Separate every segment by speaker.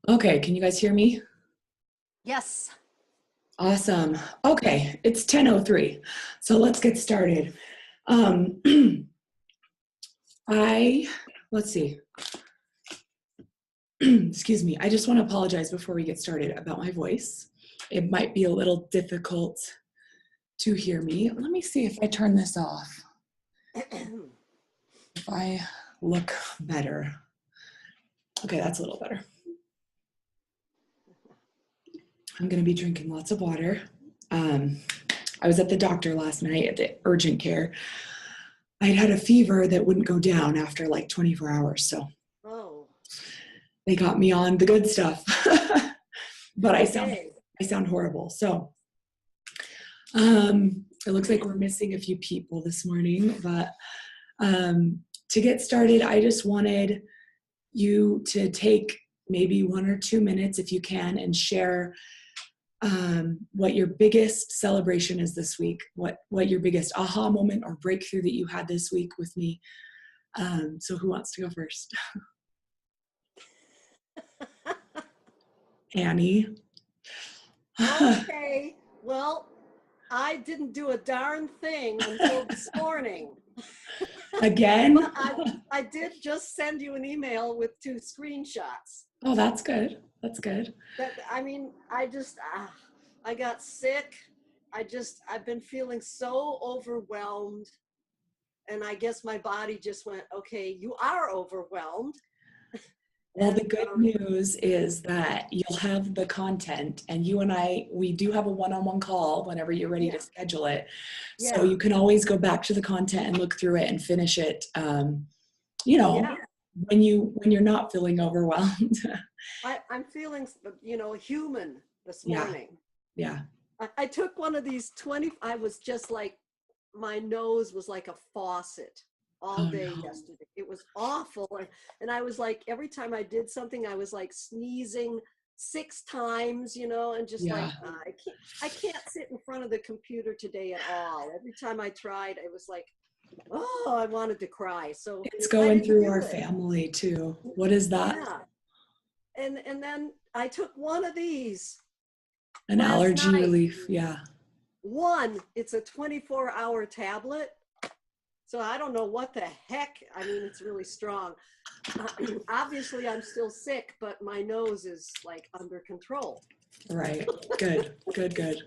Speaker 1: Okay, can you guys hear me?
Speaker 2: Yes.
Speaker 1: Awesome. Okay, it's 10:03. So let's get started. Um I let's see. Excuse me. I just want to apologize before we get started about my voice. It might be a little difficult to hear me. Let me see if I turn this off. If I look better. Okay, that's a little better. I'm going to be drinking lots of water. I was at the doctor last night at the urgent care. I'd had a fever that wouldn't go down after like 24 hours. So
Speaker 2: Oh,
Speaker 1: they got me on the good stuff. But
Speaker 2: okay.
Speaker 1: I sound horrible. So it looks like we're missing a few people this morning. But to get started, I just wanted you to take maybe 1 or 2 minutes if you can and share what your biggest celebration is this week, what your biggest aha moment or breakthrough that you had this week with me. So who wants to go first? Annie.
Speaker 2: Okay. Well, I didn't do a darn thing until this morning.
Speaker 1: Again?
Speaker 2: But I did just send you an email with 2 screenshots.
Speaker 1: Oh, that's good. That's good.
Speaker 2: I got sick. I've been feeling so overwhelmed. And I guess my body just went, okay, you are overwhelmed.
Speaker 1: Well, the
Speaker 2: And
Speaker 1: good news is that you'll have the content, and you and I, we do have a one-on-one call whenever you're ready
Speaker 2: yeah,
Speaker 1: to schedule it. So
Speaker 2: yeah,
Speaker 1: you can always go back to the content and look through it and finish it. You know,
Speaker 2: yeah.
Speaker 1: when you're not feeling overwhelmed.
Speaker 2: I'm feeling, human this
Speaker 1: Yeah,
Speaker 2: morning.
Speaker 1: yeah.
Speaker 2: I took one of these 20, I was just like, my nose was like a faucet all
Speaker 1: Oh
Speaker 2: day
Speaker 1: no.
Speaker 2: yesterday. It was awful. And I was like, every time I did something, I was like sneezing 6 times, and just like,
Speaker 1: Yeah.
Speaker 2: I can't sit in front of the computer today at all. Every time I tried, it was like, oh, I wanted to cry. So
Speaker 1: It's
Speaker 2: I
Speaker 1: going
Speaker 2: didn't
Speaker 1: through our
Speaker 2: do it.
Speaker 1: family too. What is that?
Speaker 2: Yeah. And then I took one of these
Speaker 1: An
Speaker 2: last
Speaker 1: allergy
Speaker 2: night.
Speaker 1: relief. Yeah.
Speaker 2: It's a 24-hour tablet. So I don't know what the heck. I mean, it's really strong. Obviously, I'm still sick, but my nose is like under control.
Speaker 1: Right. Good. Good, good.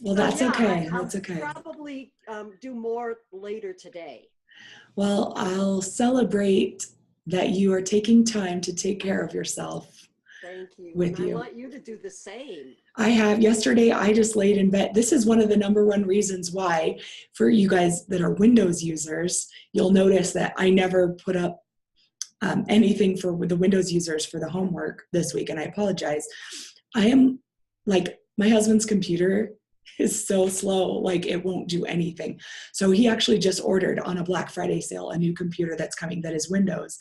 Speaker 1: Well,
Speaker 2: So
Speaker 1: that's
Speaker 2: yeah,
Speaker 1: okay.
Speaker 2: I'll
Speaker 1: That's okay.
Speaker 2: probably do more later today.
Speaker 1: Well, I'll celebrate that you are taking time to take care of yourself
Speaker 2: Thank you. And
Speaker 1: with
Speaker 2: I
Speaker 1: you.
Speaker 2: want you to do the same.
Speaker 1: I have yesterday, I just laid in bed. This is one of the number one reasons why, for you guys that are Windows users, you'll notice that I never put up anything for the Windows users for the homework this week, and I apologize. I am like, my husband's computer is so slow, like it won't do anything. So he actually just ordered on a Black Friday sale a new computer that's coming that is Windows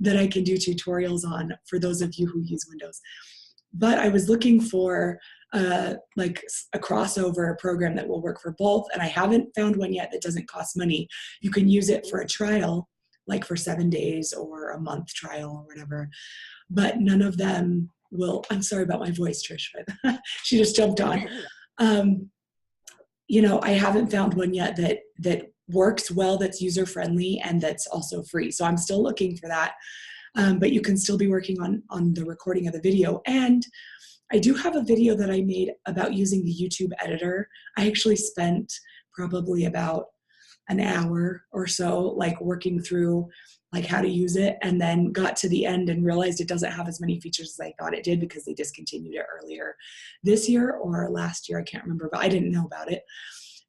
Speaker 1: that I can do tutorials on for those of you who use Windows. But I was looking for like a crossover program that will work for both, and I haven't found one yet that doesn't cost money. You can use it for a trial, like for 7 days or a month trial or whatever, but none of them will. I'm sorry about my voice, Trish, but she just jumped on. Um, I haven't found one yet that works well, that's user friendly, and that's also free. So I'm still looking for that. But you can still be working on the recording of the video. And I do have a video that I made about using the YouTube editor. I actually spent probably about an hour or so like working through like how to use it, and then got to the end and realized it doesn't have as many features as I thought it did because they discontinued it earlier this year or last year. I can't remember, but I didn't know about it.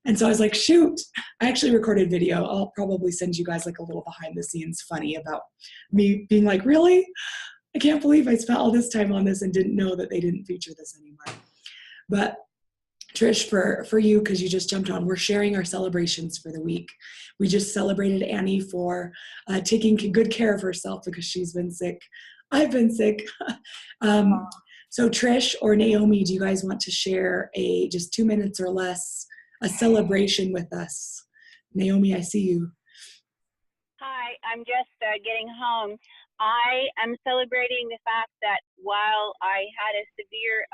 Speaker 1: And so I was like, shoot, I actually recorded video. I'll probably send you guys like a little behind the scenes funny about me being like, really? I can't believe I spent all this time on this and didn't know that they didn't feature this anymore. But Trish, for you, because you just jumped on, we're sharing our celebrations for the week. We just celebrated Annie for taking good care of herself because she's been sick. I've been sick. um, so Trish or Naomi, do you guys want to share just 2 minutes or less, a celebration with us? Naomi, I see you.
Speaker 3: Hi, I'm just getting home. I am celebrating the fact that while I had a severe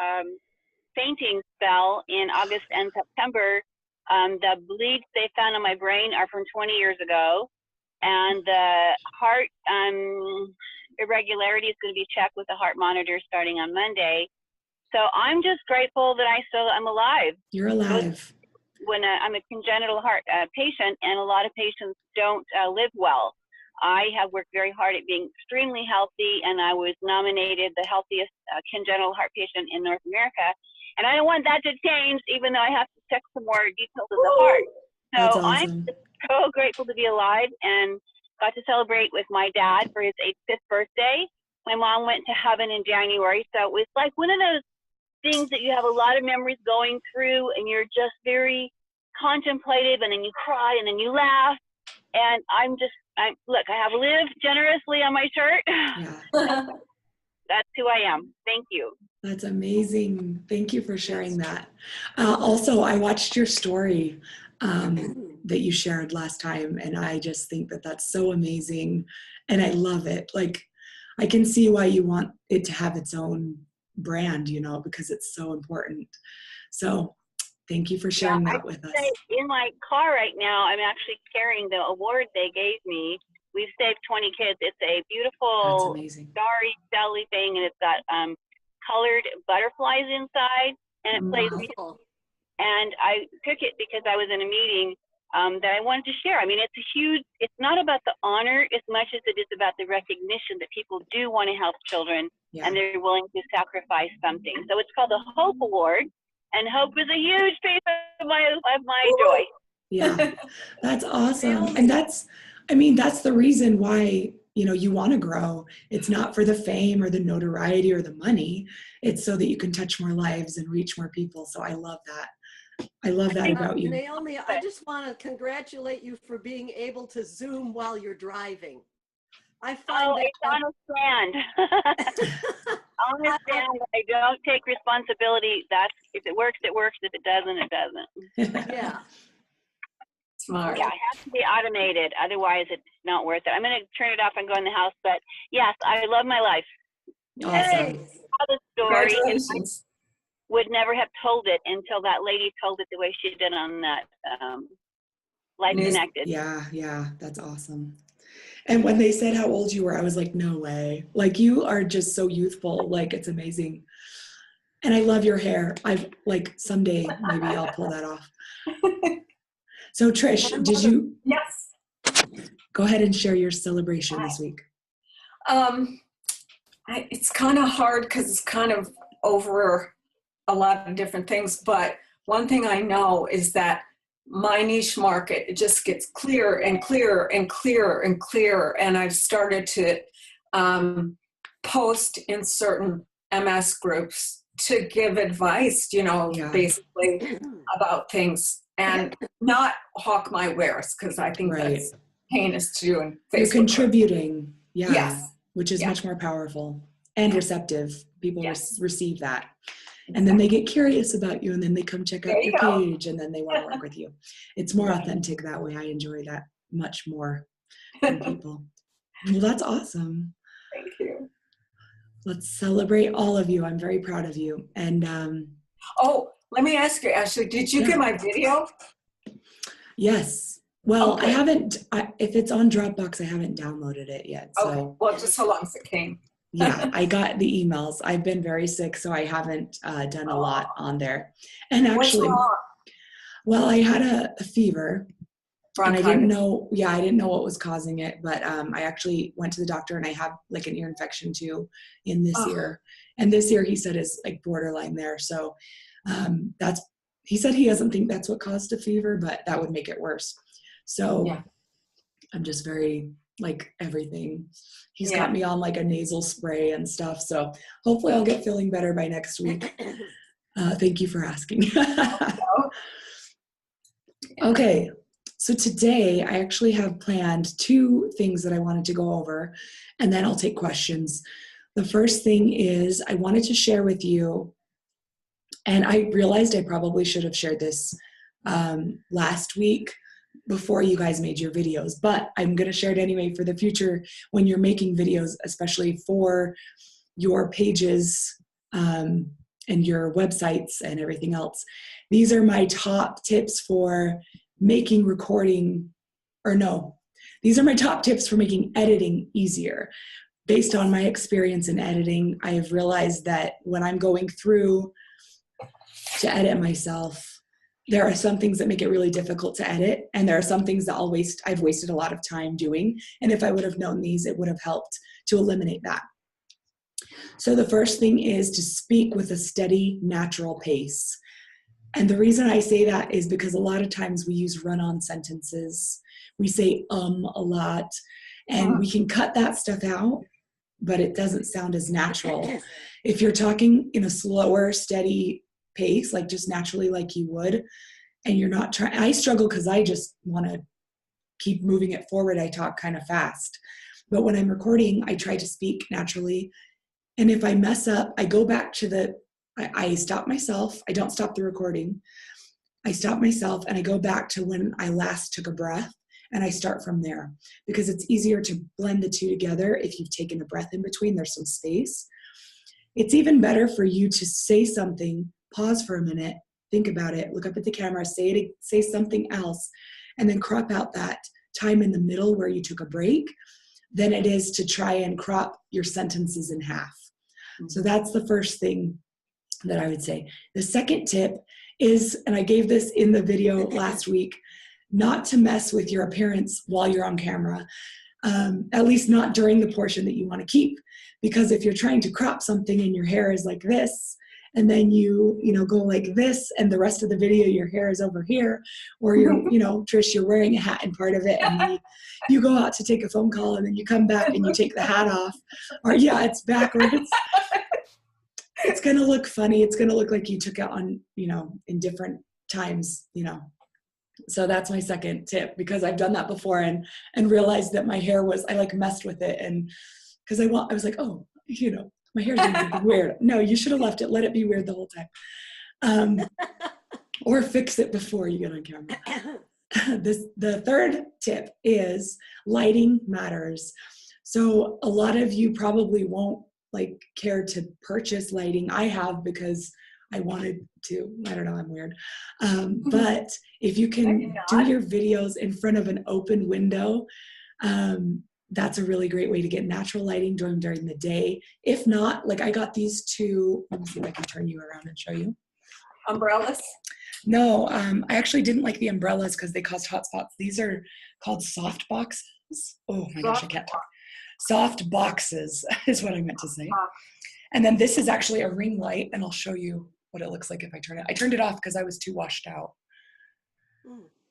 Speaker 3: fainting spell in August and September. The bleeds they found on my brain are from 20 years ago, and the heart irregularity is going to be checked with a heart monitor starting on Monday. So I'm just grateful that I'm alive.
Speaker 1: You're alive.
Speaker 3: When I'm a congenital heart patient, and a lot of patients don't live well. I have worked very hard at being extremely healthy, and I was nominated the healthiest congenital heart patient in North America. And I don't want that to change, even though I have to check some more details of the heart. So
Speaker 1: That's awesome.
Speaker 3: I'm so grateful to be alive, and got to celebrate with my dad for his 85th birthday. My mom went to heaven in January. So it was like one of those things that you have a lot of memories going through, and you're just very contemplative, and then you cry, and then you laugh. And look, I have lived generously on my shirt.
Speaker 1: Yeah.
Speaker 3: That's who I am. Thank you.
Speaker 1: That's amazing. Thank you for sharing that. Also, I watched your story that you shared last time, and I just think that that's so amazing, and I love it. Like, I can see why you want it to have its own brand, because it's so important. So thank you for sharing that with us.
Speaker 3: In my car right now, I'm actually carrying the award they gave me. We've saved 20 kids. It's a beautiful starry jelly thing, and it's got colored butterflies inside, and it plays music. And I took it because I was in a meeting that I wanted to share. I mean, it's not about the honor as much as it is about the recognition that people do want to help children, and they're willing to sacrifice something. So it's called the Hope Award, and hope is a huge piece of my joy.
Speaker 1: Yeah, that's awesome. And that's the reason why, you want to grow. It's not for the fame or the notoriety or the money. It's so that you can touch more lives and reach more people. So I love that. I love that about you.
Speaker 2: Naomi, I just want to congratulate you for being able to Zoom while you're driving. I find
Speaker 3: it's on a stand. On a stand. I don't take responsibility. If it works, it works. If it doesn't, it doesn't.
Speaker 2: Yeah.
Speaker 4: Smart.
Speaker 3: Yeah, it has to be automated. Otherwise, it's not worth it. I'm going to turn it off and go in the house. But yes, I love my life.
Speaker 1: Awesome.
Speaker 3: The story.
Speaker 4: Congratulations.
Speaker 3: Would never have told it until that lady told it the way she did on that Life Connected.
Speaker 1: Yeah, that's awesome. And when they said how old you were, I was like, no way. Like, you are just so youthful. Like, it's amazing. And I love your hair. Someday maybe I'll pull that off. So Trish, did you
Speaker 4: Yes.
Speaker 1: go ahead and share your celebration this week?
Speaker 4: It's kind of hard because it's kind of over a lot of different things, but one thing I know is that my niche market, it just gets clearer and clearer and clearer and clearer, and I've started to post in certain MS groups to give advice, basically about things, and not hawk my wares, because I think that's heinous to do in Facebook.
Speaker 1: You're contributing,
Speaker 4: yes,
Speaker 1: which is much more powerful and receptive. People receive that. And then they get curious about you, and then they come check out your page, and then they want to work with you. It's more authentic that way. I enjoy that much more than people. Well, that's awesome.
Speaker 4: Thank you.
Speaker 1: Let's celebrate all of you. I'm very proud of you. And
Speaker 4: let me ask you, Ashley, did you get my video?
Speaker 1: Yes. Well, I haven't, if it's on Dropbox, I haven't downloaded it yet. So.
Speaker 4: Okay. Well, just how long as it came.
Speaker 1: Yeah, I got the emails. I've been very sick, so I haven't done a lot on there. And actually, well, I had a fever, and I didn't know what was causing it, but I actually went to the doctor, and I have like an ear infection too in this ear. And this ear, he said, is like borderline there. So he said he doesn't think that's what caused the fever, but that would make it worse. So I'm just very like everything. He's got me on like a nasal spray and stuff. So hopefully I'll get feeling better by next week. Thank you for asking. Okay. So today I actually have planned 2 things that I wanted to go over, and then I'll take questions. The first thing is I wanted to share with you, and I realized I probably should have shared this last week before you guys made your videos, but I'm going to share it anyway for the future when you're making videos, especially for your pages and your websites and everything else. These are my top tips for making recording, these are my top tips for making editing easier. Based on my experience in editing, I have realized that when I'm going through to edit myself, there are some things that make it really difficult to edit, and there are some things that I've wasted a lot of time doing. And if I would have known these, it would have helped to eliminate that. So the first thing is to speak with a steady, natural pace. And the reason I say that is because a lot of times we use run-on sentences. We say a lot, and we can cut that stuff out, but it doesn't sound as natural. If you're talking in a slower, steady pace, like just naturally like you would, and you're not trying, I struggle because I just want to keep moving it forward. I talk kind of fast. But when I'm recording, I try to speak naturally. And if I mess up, I go back to I stop myself. I don't stop the recording. I stop myself and I go back to when I last took a breath, and I start from there, because it's easier to blend the two together if you've taken a breath in between. There's some space. It's even better for you to say something, pause for a minute, think about it, look up at the camera, say something else, and then crop out that time in the middle where you took a break, than it is to try and crop your sentences in half. So that's the first thing that I would say. The second tip is, and I gave this in the video last week, not to mess with your appearance while you're on camera, at least not during the portion that you want to keep. Because if you're trying to crop something and your hair is like this, and then you go like this, and the rest of the video your hair is over here, or you're, Trish, you're wearing a hat in part of it, and then you go out to take a phone call, and then you come back and you take the hat off, or it's backwards. It's going to look funny. It's going to look like you took it on, in different times, So that's my second tip, because I've done that before and realized that my hair I like messed with it. And because I was like, oh, my hair's going to be weird. No, you should have left it. Let it be weird the whole time. Or fix it before you get on camera. The third tip is lighting matters. So a lot of you probably won't care to purchase lighting. I have, because I wanted to. I don't know, I'm weird. But if you can do your videos in front of an open window, that's a really great way to get natural lighting during the day. If not, I got these two, let me see if I can turn you around and show you.
Speaker 4: Umbrellas?
Speaker 1: No, I actually didn't like the umbrellas because they caused hot spots. These are called soft boxes. Oh my gosh, I can't talk. Soft boxes is what I meant to say. And then this is actually a ring light, and I'll show you what it looks like if I turn it. I turned it off because I was too washed out.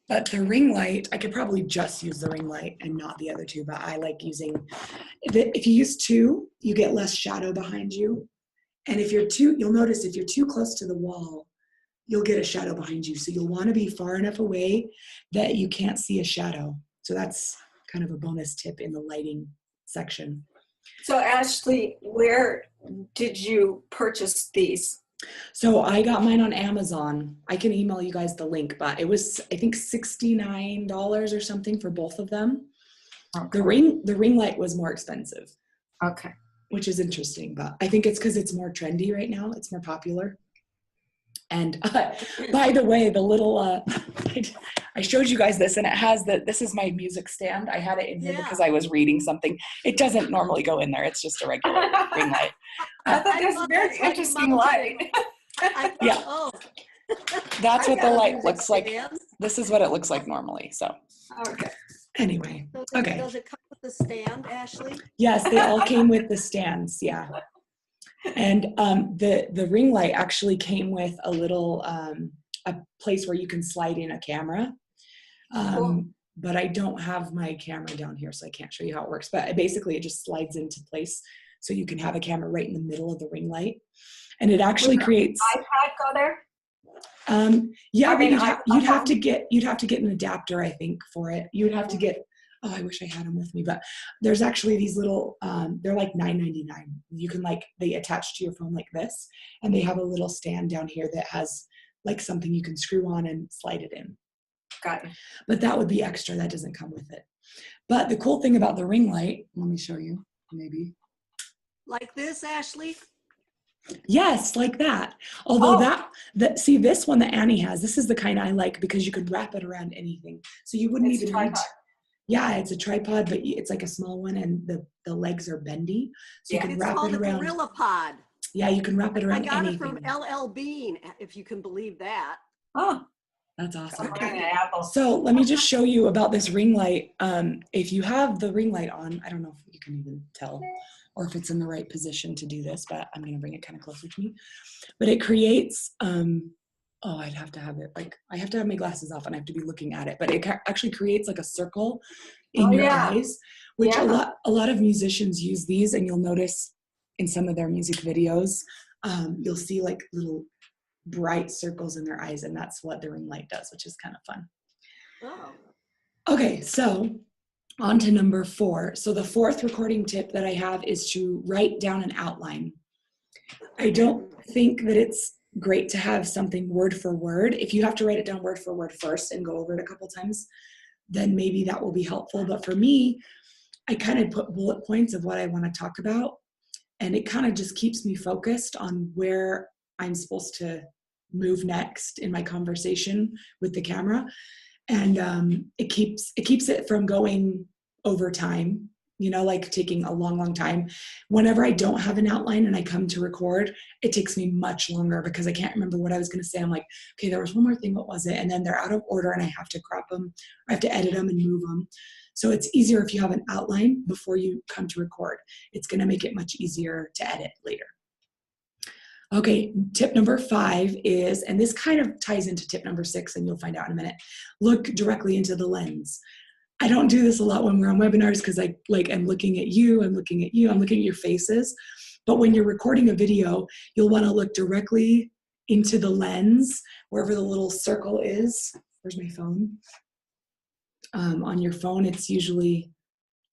Speaker 1: But the ring light, I could probably just use the ring light and not the other two, but I like using, if you use two, you get less shadow behind you. And you'll notice if you're too close to the wall, you'll get a shadow behind you. So you'll want to be far enough away that you can't see a shadow. So that's kind of a bonus tip in the lighting section.
Speaker 4: So Ashley, where did you purchase these?
Speaker 1: So I got mine on Amazon. I can email you guys the link, but it was, I think, $69 or something for both of them. Okay. The ring light was more expensive.
Speaker 4: Okay.
Speaker 1: Which is interesting, but I think it's because it's more trendy right now. It's more popular. And by the way, the little, I showed you guys this, and it has this is my music stand. I had it in here because I was reading something. It doesn't normally go in there. It's just a regular ring light.
Speaker 4: I thought that was a very interesting light.
Speaker 1: That's what the light looks like. This is what it looks like normally. So,
Speaker 4: okay.
Speaker 1: Anyway, okay.
Speaker 2: Does it come with the stand, Ashley?
Speaker 1: Yes, they all came with the stands. Yeah. And the ring light actually came with a little a place where you can slide in a camera.
Speaker 4: Cool.
Speaker 1: But I don't have my camera down here, so I can't show you how it works. But basically, it just slides into place, so you can have a camera right in the middle of the ring light, and it actually creates.
Speaker 4: iPad go there?
Speaker 1: Yeah, you'd have to get an adapter, I think, for it. You would have to get. Oh, I wish I had them with me, but there's actually these little, they're like $9.99. You can they attach to your phone like this, and they have a little stand down here that has something you can screw on and slide it in.
Speaker 4: Got it.
Speaker 1: But that would be extra. That doesn't come with it. But the cool thing about the ring light, let me show you, maybe.
Speaker 2: Like this, Ashley?
Speaker 1: Yes, like that. Although
Speaker 4: Oh.
Speaker 1: see this one that Annie has, this is the kind I like because you could wrap it around anything. So you wouldn't
Speaker 4: It's a
Speaker 1: even need,
Speaker 4: tripod.
Speaker 1: yeah, it's a tripod, but it's like a small one and the legs are bendy. So you
Speaker 4: Yeah.
Speaker 1: can
Speaker 2: It's
Speaker 1: wrap
Speaker 2: called
Speaker 1: it
Speaker 2: a
Speaker 1: around.
Speaker 2: Gorilla Pod.
Speaker 1: Yeah, you can wrap it
Speaker 2: I
Speaker 1: around
Speaker 2: got
Speaker 1: anything.
Speaker 2: it from LL Bean, if you can believe that.
Speaker 4: Oh,
Speaker 1: That's awesome.
Speaker 4: an apple.
Speaker 1: So let me just show you about this ring light. If you have the ring light on, I don't know if you can even tell or if it's in the right position to do this, but I'm going to bring it kind of closer to me. But it creates, I'd have to have it, like, I have to have my glasses off and I have to be looking at it, but it actually creates like a circle in your eyes, which a lot of musicians use these, and you'll notice in some of their music videos, you'll see like little bright circles in their eyes, and that's what the ring light does, which is kind of fun.
Speaker 2: Oh.
Speaker 1: Okay, so on to number 4. So the 4th recording tip that I have is to write down an outline. I don't think that it's great to have something word for word. If you have to write it down word for word first and go over it a couple times, then maybe that will be helpful. But for me, I kind of put bullet points of what I want to talk about, and it kind of just keeps me focused on where I'm supposed to move next in my conversation with the camera. And it keeps it from going over time, like taking a long time. Whenever I don't have an outline and I come to record, it takes me much longer because I can't remember what I was going to say. I'm like, okay, there was one more thing. What was it? And then they're out of order and I have to crop them. I have to edit them and move them. So it's easier if you have an outline before you come to record. It's going to make it much easier to edit later. Okay, tip number 5 is, and this kind of ties into tip number 6, and you'll find out in a minute, look directly into the lens. I don't do this a lot when we're on webinars because I'm looking at you, I'm looking at your faces. But when you're recording a video, you'll want to look directly into the lens, wherever the little circle is. Where's my phone? On your phone, it's usually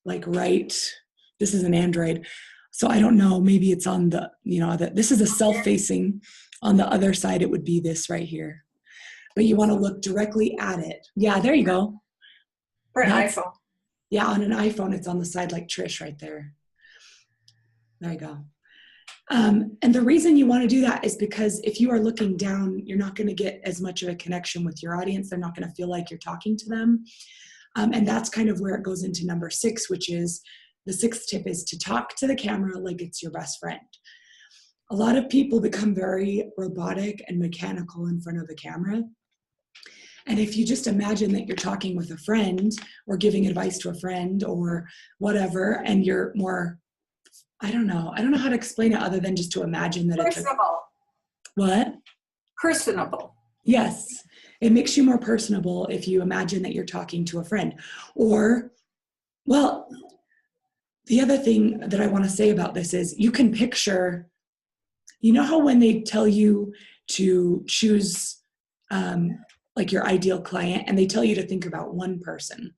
Speaker 1: like this is an Android. So I don't know, maybe it's on this is a self-facing. On the other side, it would be this right here. But you want to look directly at it. Yeah, there you go.
Speaker 4: For an iPhone.
Speaker 1: Yeah, on an iPhone, it's on the side like Trish right there. There you go. And the reason you want to do that is because if you are looking down, you're not going to get as much of a connection with your audience. They're not going to feel like you're talking to them. And that's kind of where it goes into number 6, which is the 6th tip is to talk to the camera like it's your best friend. A lot of people become very robotic and mechanical in front of the camera. And if you just imagine that you're talking with a friend or giving advice to a friend or whatever, and you're more, I don't know how to explain it other than just to imagine that
Speaker 4: personable.
Speaker 1: What?
Speaker 4: Personable.
Speaker 1: Yes. It makes you more personable if you imagine that you're talking to a friend. Or, well, the other thing that I want to say about this is you can picture, how when they tell you to choose like your ideal client and they tell you to think about one person,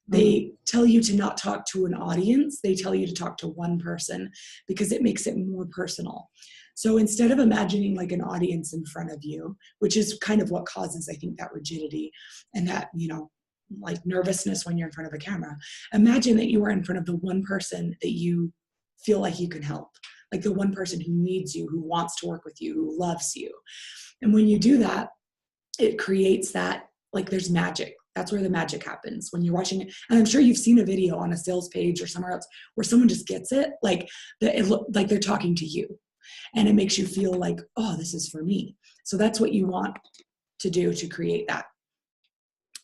Speaker 1: they tell you to not talk to an audience, they tell you to talk to one person because it makes it more personal. So instead of imagining like an audience in front of you, which is kind of what causes, I think, that rigidity and that, like nervousness when you're in front of a camera, imagine that you are in front of the one person that you feel like you can help, like the one person who needs you, who wants to work with you, who loves you. And when you do that, it creates that, like there's magic. That's where the magic happens when you're watching it. And I'm sure you've seen a video on a sales page or somewhere else where someone just gets it, like like they're talking to you. And it makes you feel like, oh, this is for me. So that's what you want to do to create that.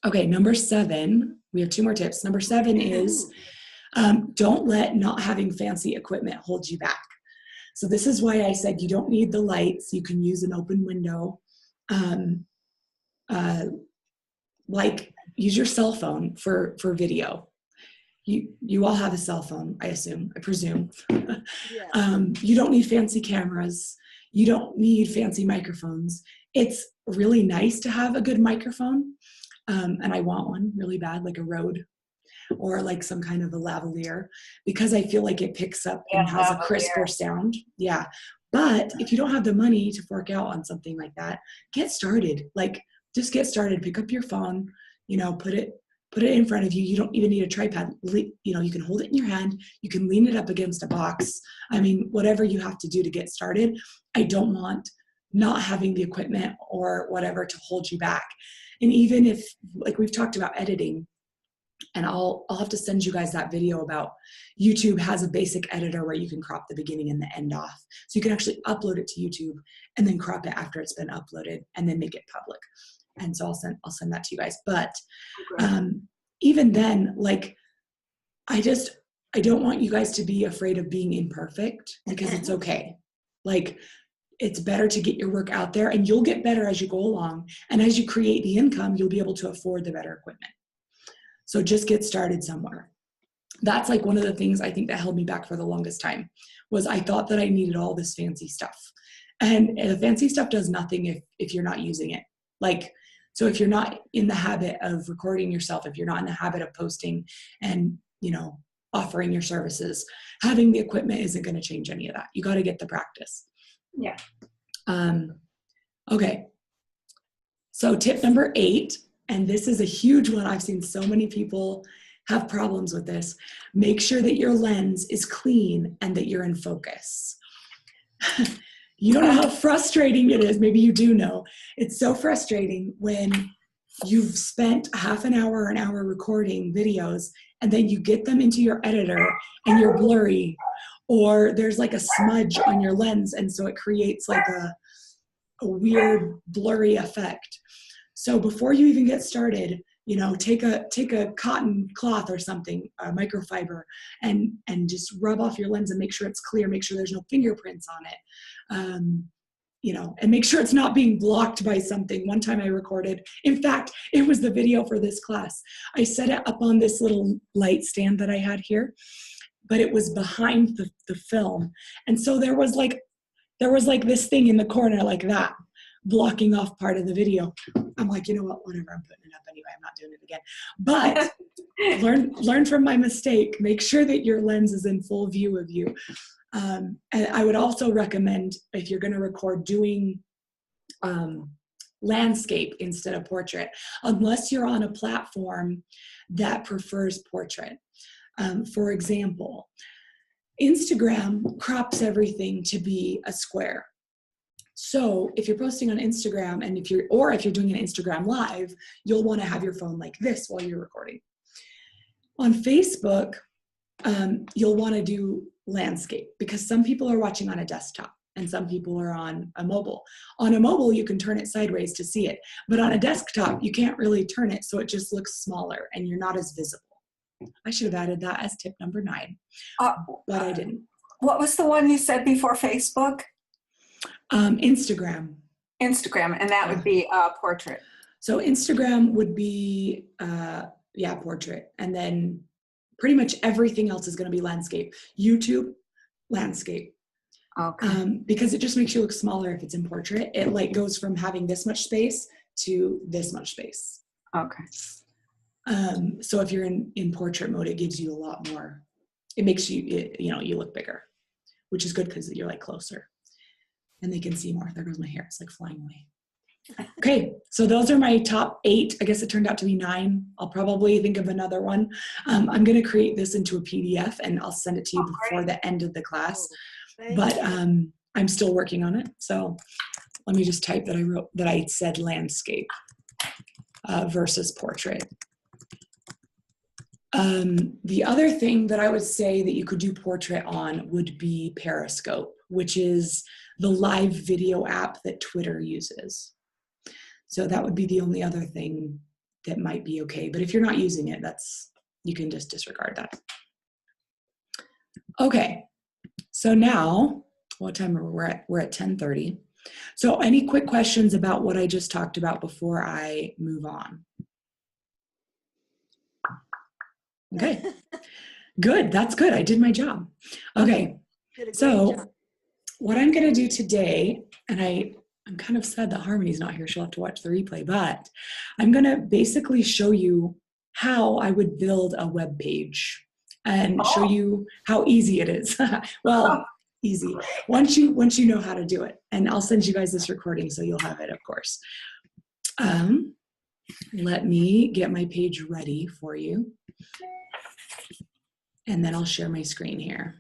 Speaker 1: Okay, number 7, we have 2 more tips. Number 7 is don't let not having fancy equipment hold you back. So this is why I said you don't need the lights. You can use an open window. Like use your cell phone for video. You all have a cell phone, I presume.
Speaker 2: Yeah.
Speaker 1: You don't need fancy cameras. You don't need fancy microphones. It's really nice to have a good microphone. And I want one really bad, like a Rode or like some kind of a lavalier, because I feel like it picks up and has a crisper sound. Yeah. But if you don't have the money to fork out on something like that, get started. Like just get started, pick up your phone, put put it in front of you. You don't even need a tripod. You can hold it in your hand. You can lean it up against a box. I mean, whatever you have to do to get started. I don't want not having the equipment or whatever to hold you back. And even if, like we've talked about editing, and I'll have to send you guys that video about YouTube has a basic editor where you can crop the beginning and the end off. So you can actually upload it to YouTube and then crop it after it's been uploaded and then make it public. And so I'll send that to you guys. But even then, like, I don't want you guys to be afraid of being imperfect, because it's okay. Like, it's better to get your work out there, and you'll get better as you go along. And as you create the income, you'll be able to afford the better equipment. So just get started somewhere. That's like one of the things I think that held me back for the longest time, was I thought that I needed all this fancy stuff. And the fancy stuff does nothing if you're not using it. Like, so if you're not in the habit of recording yourself, if you're not in the habit of posting and, offering your services, having the equipment isn't going to change any of that. You got to get the practice.
Speaker 4: Yeah.
Speaker 1: Okay. So tip number 8, and this is a huge one. I've seen so many people have problems with this. Make sure that your lens is clean and that you're in focus. You don't know how frustrating it is. Maybe you do know. It's so frustrating when you've spent half an hour or an hour recording videos, and then you get them into your editor and you're blurry, or there's like a smudge on your lens, and so it creates like a weird blurry effect. So before you even get started, take a cotton cloth or something, a microfiber, and just rub off your lens and make sure it's clear. Make sure there's no fingerprints on it, and make sure it's not being blocked by something. One time I recorded, in fact, it was the video for this class. I set it up on this little light stand that I had here, but it was behind the film. And so there was like this thing in the corner like that, blocking off part of the video. I'm like, you know what, whatever, I'm putting it up anyway. I'm not doing it again. But learn from my mistake. Make sure that your lens is in full view of you. And I would also recommend, if you're going to record, doing landscape instead of portrait, unless you're on a platform that prefers portrait. For example, Instagram crops everything to be a square. So if you're posting on Instagram, and if you're doing an Instagram live, you'll want to have your phone like this while you're recording. On Facebook, you'll want to do landscape, because some people are watching on a desktop and some people are on a mobile. On a mobile, you can turn it sideways to see it, but on a desktop, you can't really turn it, so it just looks smaller and you're not as visible. I should have added that as tip number 9, but I didn't.
Speaker 4: What was the one you said before Facebook?
Speaker 1: Instagram.
Speaker 4: Instagram, and that would be portrait.
Speaker 1: So Instagram would be, portrait. And then pretty much everything else is going to be landscape. YouTube, landscape.
Speaker 4: Okay.
Speaker 1: Because it just makes you look smaller if it's in portrait. It like goes from having this much space to this much space.
Speaker 4: Okay.
Speaker 1: So if you're in portrait mode, it gives you a lot more. It makes you, you look bigger, which is good because you're like closer. And they can see more. There goes my hair. It's like flying away. Okay, so those are my top 8. I guess it turned out to be 9. I'll probably think of another one. I'm going to create this into a PDF and I'll send it to you before the end of the class. But I'm still working on it. So let me just type that I said landscape versus portrait. The other thing that I would say that you could do portrait on would be Periscope, which is the live video app that Twitter uses. So that would be the only other thing that might be okay. But if you're not using it, you can just disregard that. Okay, so now, what time are we at? We're at 10:30. So any quick questions about what I just talked about before I move on? Okay, good, that's good. I did my job. Okay, so what I'm gonna do today, and I'm kind of sad that Harmony's not here, she'll have to watch the replay, but I'm gonna basically show you how I would build a web page and show you how easy it is. Well, easy, once you know how to do it. And I'll send you guys this recording so you'll have it, of course. let me get my page ready for you. And then I'll share my screen here.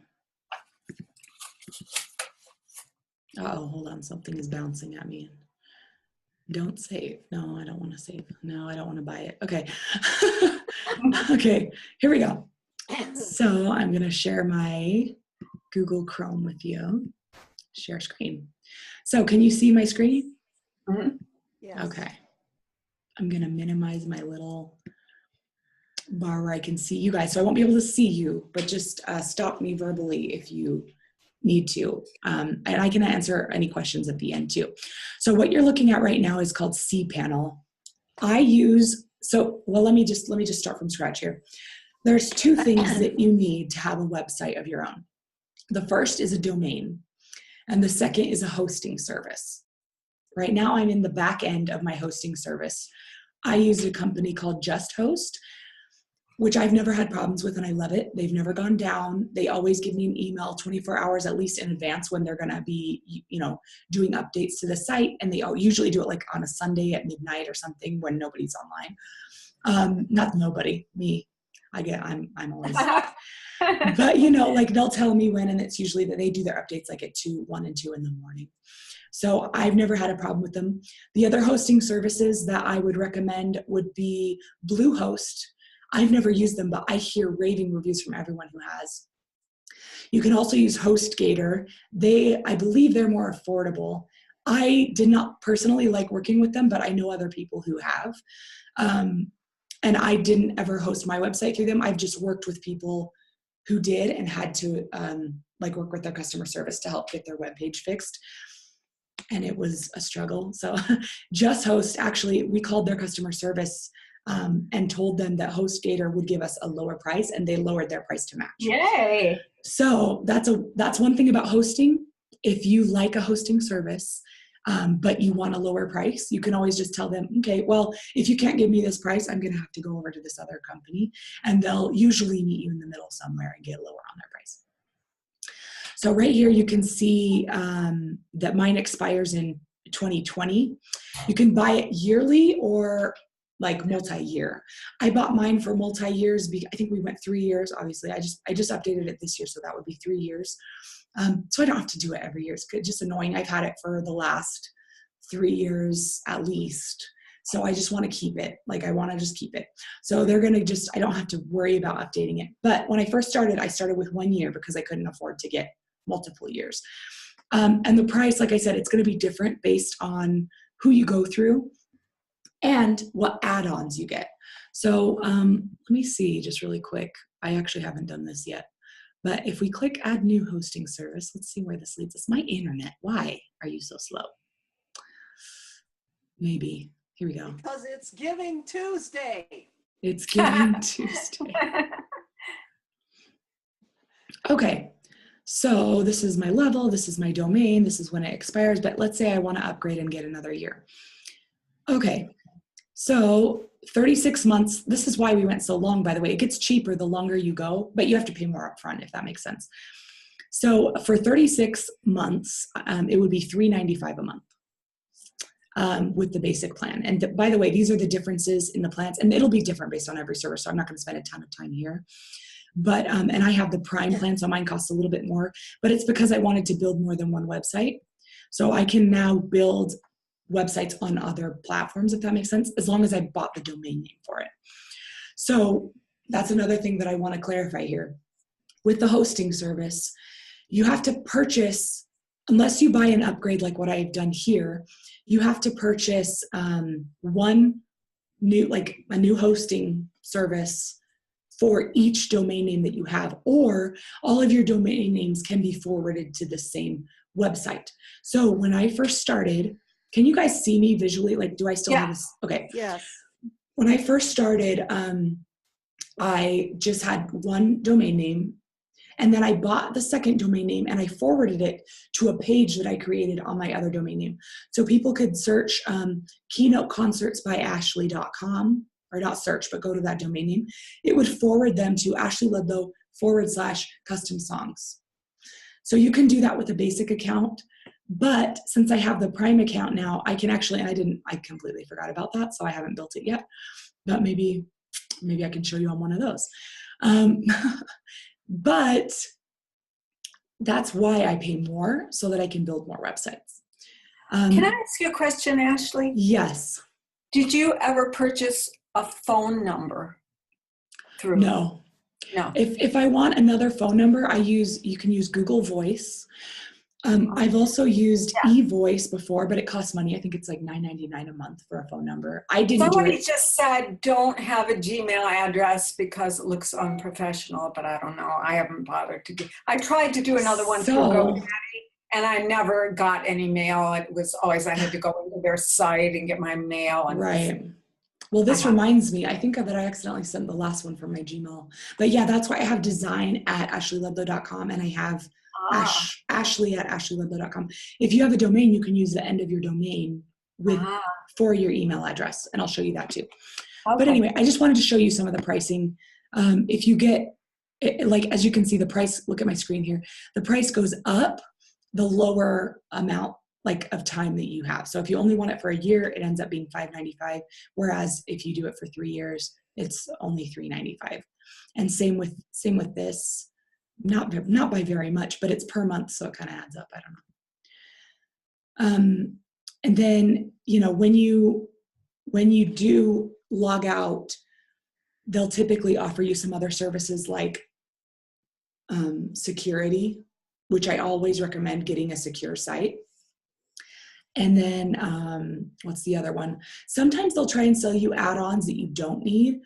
Speaker 1: Uh-oh, hold on, something is bouncing at me. Don't save. No, I don't want to save. No, I don't want to buy it. Okay. Okay, here we go. So I'm going to share my Google Chrome with you. Share screen. So can you see my screen?
Speaker 4: Mm-hmm.
Speaker 2: Yes.
Speaker 1: Okay. I'm going to minimize my little bar where I can see you guys. So I won't be able to see you, but just stop me verbally if you need to. And I can answer any questions at the end too. So what you're looking at right now is called cPanel. Let me just start from scratch here. There's two things that you need to have a website of your own. The first is a domain, and the second is a hosting service. Right now, I'm in the back end of my hosting service. I use a company called JustHost, which I've never had problems with, and I love it. They've never gone down. They always give me an email 24 hours at least in advance when they're going to be, doing updates to the site, and they usually do it like on a Sunday at midnight or something when nobody's online. Not nobody, me. I'm always, but they'll tell me when, and it's usually that they do their updates like at 1 and 2 in the morning. So I've never had a problem with them. The other hosting services that I would recommend would be Bluehost. I've never used them, but I hear raving reviews from everyone who has. You can also use HostGator. I believe they're more affordable. I did not personally like working with them, but I know other people who have. And I didn't ever host my website through them. I've just worked with people who did and had to work with their customer service to help get their webpage fixed. And it was a struggle. So JustHost, actually, we called their customer service and told them that HostGator would give us a lower price, and they lowered their price to match.
Speaker 4: Yay!
Speaker 1: So that's one thing about hosting. If you like a hosting service, but you want a lower price, you can always just tell them, okay, well, if you can't give me this price, I'm going to have to go over to this other company, and they'll usually meet you in the middle somewhere and get lower on their price. So right here, you can see that mine expires in 2020. You can buy it yearly or like multi-year. I bought mine for multi-years. I think we went 3 years. Obviously, I just updated it this year, so that would be 3 years. So I don't have to do it every year. It's just annoying. I've had it for the last 3 years at least. So I just want to keep it. I want to just keep it. So I don't have to worry about updating it. But when I first started, I started with 1 year because I couldn't afford to get multiple years. And the price, like I said, it's going to be different based on who you go through and what add-ons you get. So let me see just really quick. I actually haven't done this yet. But if we click add new hosting service, let's see where this leads us. My internet, why are you so slow? Maybe, here we go.
Speaker 2: Because it's Giving Tuesday.
Speaker 1: It's Giving Tuesday. Okay, so this is my level, this is my domain, this is when it expires, but let's say I want to upgrade and get another year. Okay, so 36 months, this is why we went so long, by the way. It gets cheaper the longer you go, but you have to pay more upfront, if that makes sense. So for 36 months, it would be $395 a month with the basic plan. And by the way, these are the differences in the plans, and it'll be different based on every service, so I'm not going to spend a ton of time here. But, and I have the Prime plan, so mine costs a little bit more, but it's because I wanted to build more than one website. So I can now build websites on other platforms, if that makes sense, as long as I bought the domain name for it. So that's another thing that I want to clarify here. With the hosting service, you have to purchase, unless you buy an upgrade like what I've done here, you have to purchase a new hosting service for each domain name that you have, or all of your domain names can be forwarded to the same website. So when I first started, can you guys see me visually? Do I still have this? Okay.
Speaker 2: Yes.
Speaker 1: When I first started, I just had one domain name, and then I bought the second domain name and I forwarded it to a page that I created on my other domain name. So people could search keynoteconcertsbyashley.com, or not search, but go to that domain name. It would forward them to @ashleyledlow /custom songs. So you can do that with a basic account. But since I have the Prime account now, I can actually, I completely forgot about that, so I haven't built it yet. But maybe I can show you on one of those. But that's why I pay more, so that I can build more websites.
Speaker 4: Can I ask you a question, Ashley?
Speaker 1: Yes.
Speaker 4: Did you ever purchase a phone number through?
Speaker 1: No. If I want another phone number, you can use Google Voice. I've also used eVoice before, but it costs money. I think it's like $9.99 a month for a phone number.
Speaker 4: Somebody just said don't have a Gmail address because it looks unprofessional, but I don't know. I haven't bothered to do. I tried to do another one through GoDaddy, and I never got any mail. It was always I had to go into their site and get my mail.
Speaker 1: Right. Well, this reminds me, I think that I accidentally sent the last one from my Gmail. But yeah, that's why I have design@ashleyludlow.com, and I have Ashley@ashleyludlow.com. If you have a domain, you can use the end of your domain for your email address, and I'll show you that too. Okay. But anyway, I just wanted to show you some of the pricing. If you get, like, as you can see, the price, look at my screen here, the price goes up the lower amount of time that you have. So if you only want it for a year, it ends up being $5.95. Whereas if you do it for 3 years, it's only $3.95. And same with this, not by very much, but it's per month. So it kind of adds up. I don't know. And then, when you do log out, they'll typically offer you some other services like security, which I always recommend getting a secure site. And then, what's the other one? Sometimes they'll try and sell you add-ons that you don't need.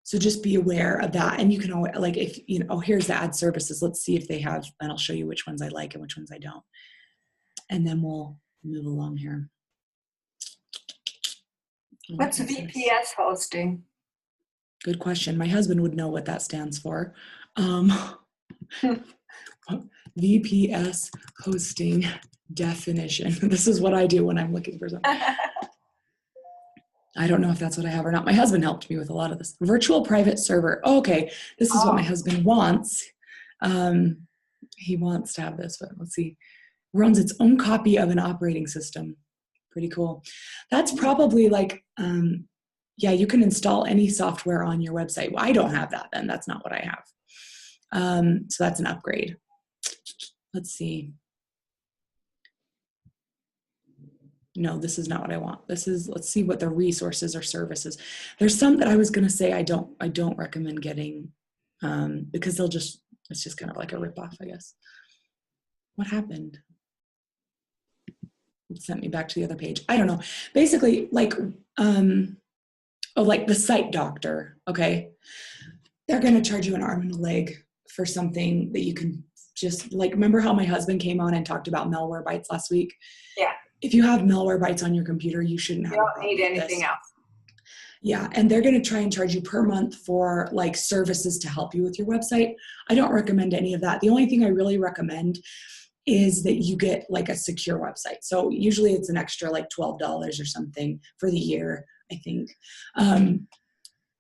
Speaker 1: So just be aware of that. And you can always, if, here's the ad services. Let's see if they have, and I'll show you which ones I like and which ones I don't. And then we'll move along here.
Speaker 4: What's VPS hosting?
Speaker 1: Good question. My husband would know what that stands for. VPS hosting definition. This is what I do when I'm looking for something. I don't know if that's what I have or not. My husband helped me with a lot of this. Virtual private server. Oh, okay. This is what my husband wants. He wants to have this, but let's see. Runs its own copy of an operating system. Pretty cool. That's probably you can install any software on your website. Well, I don't have that then. That's not what I have. So that's an upgrade. Let's see. No, this is not what I want. Let's see what the resources or services. There's some that I was going to say I don't recommend getting because it's just kind of like a ripoff, I guess. What happened? It sent me back to the other page. I don't know. Basically, like the Site Doctor, okay? They're going to charge you an arm and a leg for something that you can just, remember how my husband came on and talked about Malwarebytes last week? Yeah. If you have Malwarebytes on your computer, you shouldn't have.
Speaker 4: You don't need anything else.
Speaker 1: Yeah, and they're going to try and charge you per month for services to help you with your website. I don't recommend any of that. The only thing I really recommend is that you get a secure website. So usually it's an extra $12 or something for the year, I think.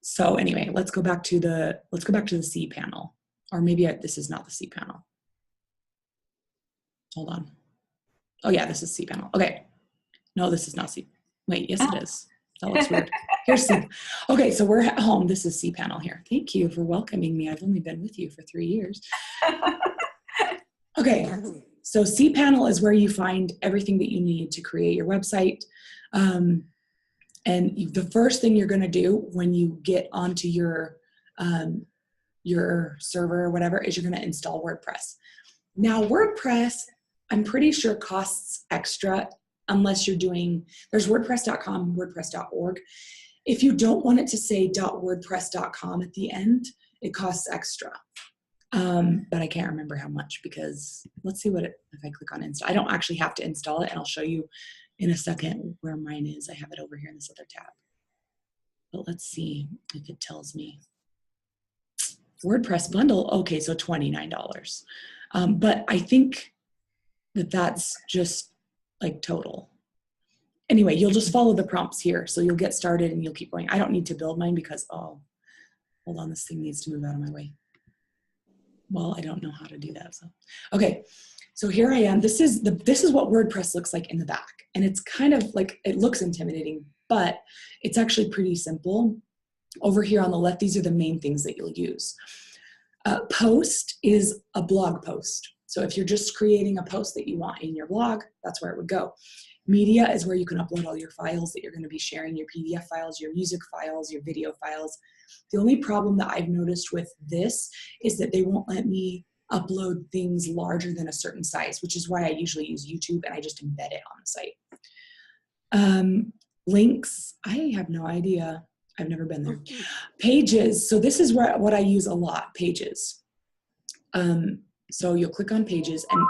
Speaker 1: So anyway, let's go back to the cPanel, or maybe this is not the cPanel. Hold on. Oh yeah, this is cPanel. Okay. No, this is not C. Wait, yes it is. That looks weird. Here's C. Okay, so we're at home. This is cPanel here. Thank you for welcoming me. I've only been with you for 3 years. Okay, so cPanel is where you find everything that you need to create your website. And the first thing you're going to do when you get onto your server or whatever is you're going to install WordPress. Now, WordPress, I'm pretty sure costs extra unless you're there's WordPress.com, WordPress.org. If you don't want it to say .wordpress.com at the end, it costs extra. But I can't remember how much because let's see if I click on install. I don't actually have to install it, and I'll show you in a second where mine is. I have it over here in this other tab. But let's see if it tells me. WordPress bundle, okay, so $29. But I think that's just total. Anyway, you'll just follow the prompts here. So you'll get started and you'll keep going. I don't need to build mine because, hold on, this thing needs to move out of my way. Well, I don't know how to do that. So, okay. So here I am. This is what WordPress looks like in the back. And it's kind of like, it looks intimidating, but it's actually pretty simple. Over here on the left, these are the main things that you'll use. Post is a blog post. So if you're just creating a post that you want in your blog, that's where it would go. Media is where you can upload all your files that you're going to be sharing, your PDF files, your music files, your video files. The only problem that I've noticed with this is that they won't let me upload things larger than a certain size, which is why I usually use YouTube and I just embed it on the site. Links, I have no idea. I've never been there. Pages, so this is what I use a lot, pages. So you'll click on pages, and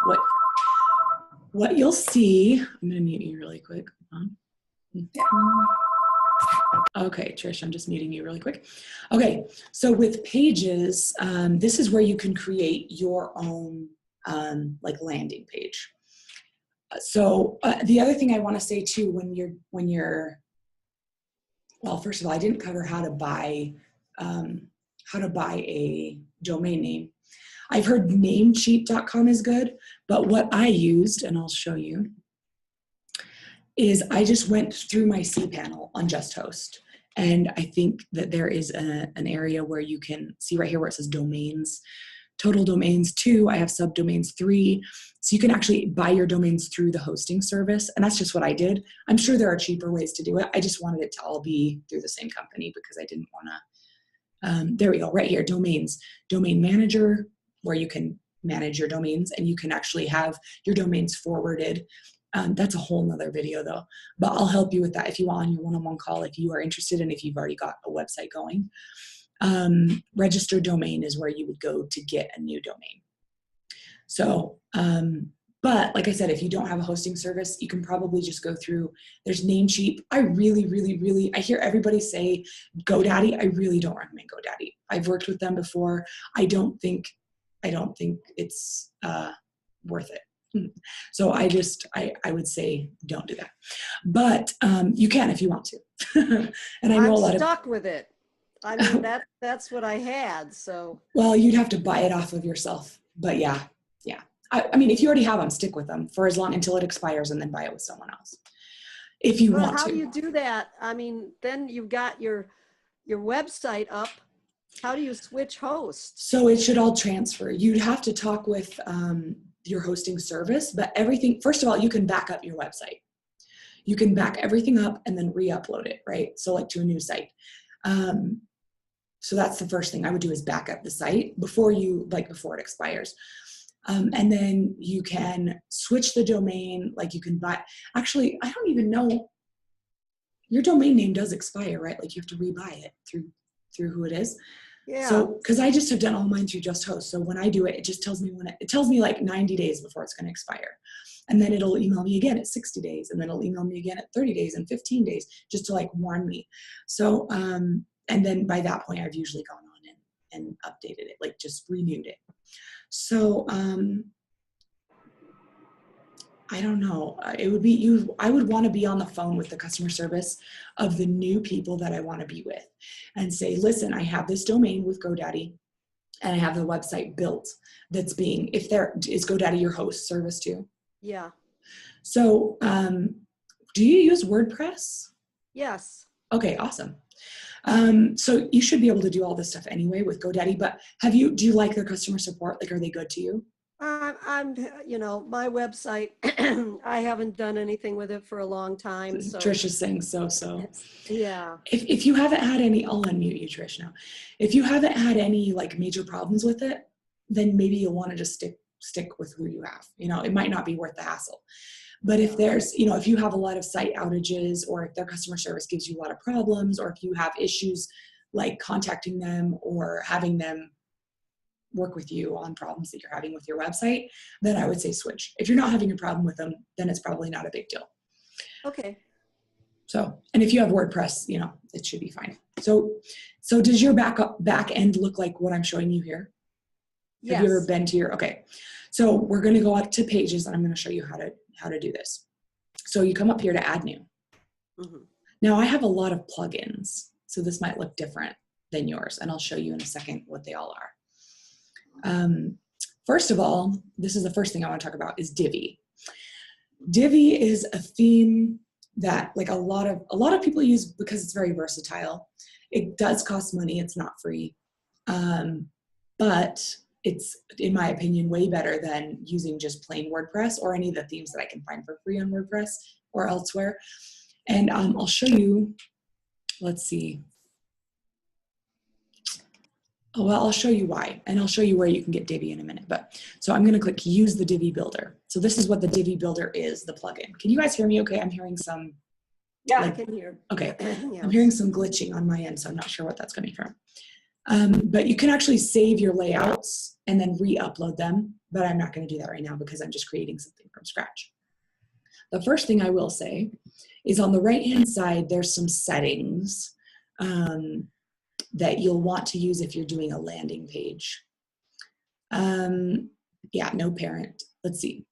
Speaker 1: what you'll see, I'm gonna mute you really quick. Okay, Trish, I'm just muting you really quick. Okay, so with pages, this is where you can create your own like landing page. So the other thing I want to say too, when you're, well, first of all, I didn't cover how to buy a domain name. I've heard Namecheap.com is good, but what I used, and I'll show you, is I just went through my cPanel on JustHost. And I think that there is an area where you can see right here where it says domains, total domains 2, I have subdomains 3. So you can actually buy your domains through the hosting service. And that's just what I did. I'm sure there are cheaper ways to do it. I just wanted it to all be through the same company because I didn't want to, there we go, right here, domains, domain manager, where you can manage your domains and you can actually have your domains forwarded. That's a whole nother video though, but I'll help you with that if you want on your one-on-one call, if you are interested and if you've already got a website going. Registered domain is where you would go to get a new domain. So, but like I said, if you don't have a hosting service, you can probably just go through, there's Namecheap. I I hear everybody say GoDaddy. I really don't recommend GoDaddy. I've worked with them before. I don't think it's worth it. So I would say don't do that. But you can if you want to. And I know a lot of—
Speaker 2: I'm stuck with it. I mean, that's what I had, so.
Speaker 1: Well, you'd have to buy it off of yourself. But yeah. I mean, if you already have them, stick with them for as long until it expires and then buy it with someone else. If you want to.
Speaker 2: How do you do that? I mean, then you've got your website up. How do you switch hosts?
Speaker 1: So it should all transfer. You'd have to talk with your hosting service, but everything, first of all, you can back up your website. You can back everything up and then re-upload it, right? So like to a new site. So that's the first thing I would do is back up the site before it expires. And then you can switch the domain, like you can buy, actually, I don't even know, your domain name does expire, right? Like you have to rebuy it through who it is.
Speaker 2: Yeah.
Speaker 1: So, cause I just have done all mine through JustHost. So when I do it, it just tells me it tells me like 90 days before it's going to expire. And then it'll email me again at 60 days. And then it'll email me again at 30 days and 15 days just to like warn me. So, and then by that point I've usually gone on and updated it, like just renewed it. So, I don't know. It would be I would want to be on the phone with the customer service of the new people that I want to be with and say, listen, I have this domain with GoDaddy and I have the website built that's being, is GoDaddy your host service too?
Speaker 2: Yeah.
Speaker 1: So, do you use WordPress?
Speaker 2: Yes.
Speaker 1: Okay, awesome. So you should be able to do all this stuff anyway with GoDaddy, but do you like their customer support? Like, are they good to you?
Speaker 2: My website, I haven't done anything with it for a long time. So.
Speaker 1: Trish is saying so.
Speaker 2: Yeah.
Speaker 1: If you haven't had any, I'll unmute you, Trish, now. If you haven't had any like major problems with it, then maybe you'll want to just stick with who you have. It might not be worth the hassle. But if there's, if you have a lot of site outages, or if their customer service gives you a lot of problems, or if you have issues like contacting them or having them work with you on problems that you're having with your website, then I would say switch. If you're not having a problem with them, then it's probably not a big deal.
Speaker 2: Okay.
Speaker 1: So, and if you have WordPress, it should be fine. So does your back end look like what I'm showing you here?
Speaker 2: Yes.
Speaker 1: Have you ever been to okay. So we're going to go out to pages and I'm going to show you how to do this. So you come up here to add new.
Speaker 2: Mm-hmm.
Speaker 1: Now I have a lot of plugins, so this might look different than yours. And I'll show you in a second what they all are. first of all, this is the first thing I want to talk about is Divi. Divi is a theme that like a lot of people use because it's very versatile. It does cost money, it's not free. But it's, in my opinion, way better than using just plain WordPress or any of the themes that I can find for free on WordPress or elsewhere. And I'll show you, let's see. Oh, well, I'll show you why, and I'll show you where you can get Divi in a minute. But so I'm going to click Use the Divi Builder. So this is what the Divi Builder is, the plugin. Can you guys hear me okay? I'm hearing some.
Speaker 2: Yeah, I can hear.
Speaker 1: Okay,
Speaker 2: Yes.
Speaker 1: I'm hearing some glitching on my end, so I'm not sure what that's coming from. But you can actually save your layouts and then re-upload them, but I'm not going to do that right now because I'm just creating something from scratch. The first thing I will say is on the right-hand side, there's some settings that you'll want to use if you're doing a landing page. Yeah, no parent. Let's see.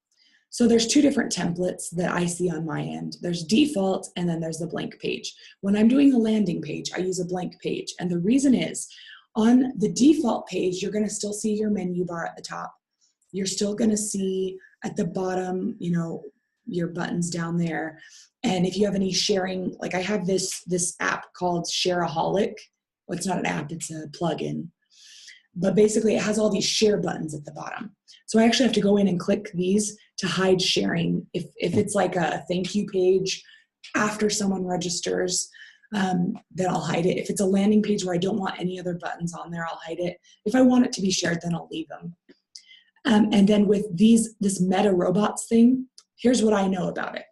Speaker 1: So there's two different templates that I see on my end. There's default and then there's the blank page. When I'm doing a landing page, I use a blank page. And the reason is on the default page, you're going to still see your menu bar at the top. You're still going to see at the bottom, you know, your buttons down there. And if you have any sharing, like I have this app called Shareaholic. Well, it's not an app, it's a plugin. But basically it has all these share buttons at the bottom. So I actually have to go in and click these to hide sharing. If it's like a thank you page after someone registers, then I'll hide it. If it's a landing page where I don't want any other buttons on there, I'll hide it. If I want it to be shared, then I'll leave them. And then with this Meta Robots thing, here's what I know about it.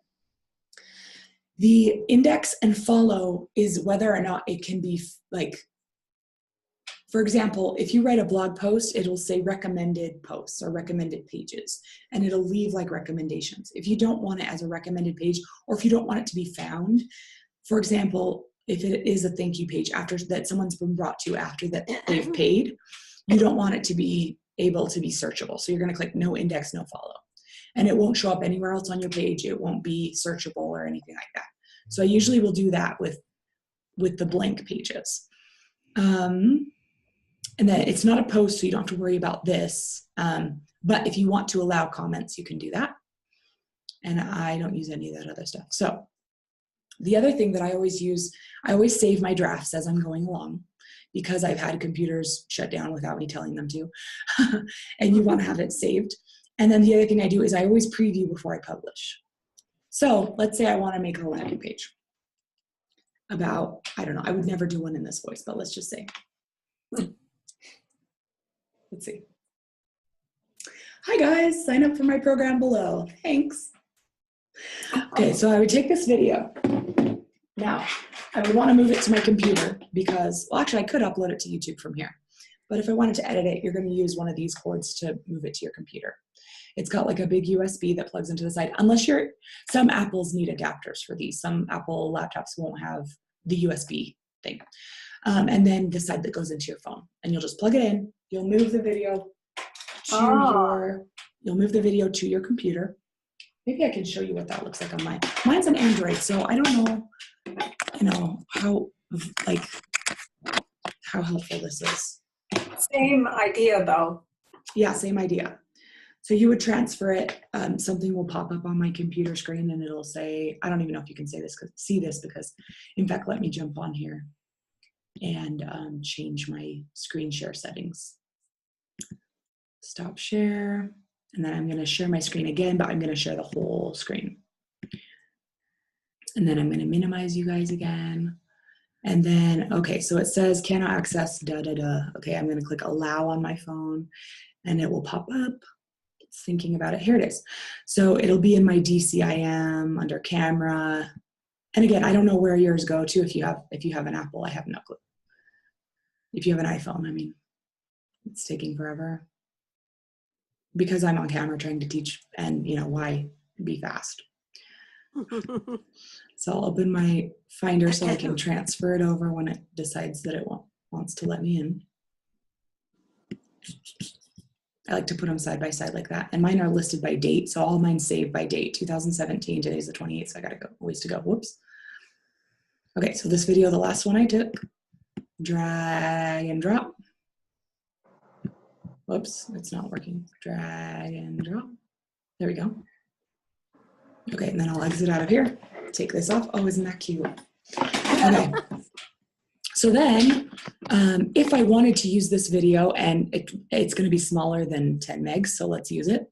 Speaker 1: The index and follow is whether or not it can be like, for example, if you write a blog post, it'll say recommended posts or recommended pages, and it'll leave like recommendations. If you don't want it as a recommended page, or if you don't want it to be found, for example, if it is a thank you page after that someone's been brought to after that they've paid, you don't want it to be able to be searchable. So you're going to click no index, no follow, and it won't show up anywhere else on your page. It won't be searchable or anything like that. So I usually will do that with the blank pages. And then it's not a post, so you don't have to worry about this. But if you want to allow comments, you can do that. And I don't use any of that other stuff. So the other thing that I always use, I always save my drafts as I'm going along because I've had computers shut down without me telling them to. And you want to have it saved. And then the other thing I do is I always preview before I publish. So let's say I want to make a landing page about, I don't know, I would never do one in this voice, but let's just say. Let's see. Hi guys, sign up for my program below. Thanks. Okay, so I would take this video. Now, I would want to move it to my computer because, well, actually I could upload it to YouTube from here. But if I wanted to edit it, you're going to use one of these cords to move it to your computer. It's got like a big USB that plugs into the side. Unless some Apples need adapters for these. Some Apple laptops won't have the USB thing. And then the side that goes into your phone. And you'll just plug it in. You'll move the video to your computer. Maybe I can show you what that looks like on mine. Mine's an Android, so I don't know, how helpful this is.
Speaker 4: Same idea though.
Speaker 1: Yeah, same idea. So you would transfer it. Something will pop up on my computer screen and it'll say, I don't even know if you can see this because, in fact, let me jump on here and change my screen share settings. Stop share. And then I'm going to share my screen again, but I'm going to share the whole screen. And then I'm going to minimize you guys again. And then, okay, so it says cannot access Okay, I'm going to click allow on my phone and it will pop up. It's thinking about it. Here it is. So it'll be in my DCIM under camera. And again, I don't know where yours go to. If you have an Apple, I have no clue. If you have an iPhone, I mean, it's taking forever. Because I'm on camera trying to teach and, why be fast. So I'll open my Finder so I can transfer it over when it decides that it wants to let me in. I like to put them side by side like that. And mine are listed by date. So all mine saved by date, 2017, today's the 28th. So I got to go, ways to go, whoops. Okay, so this video, the last one I took, drag and drop. Whoops, it's not working. Drag and drop. There we go. Okay, and then I'll exit out of here. Take this off. Oh, isn't that cute? Okay. So then, if I wanted to use this video, and it's going to be smaller than 10 megs, so let's use it.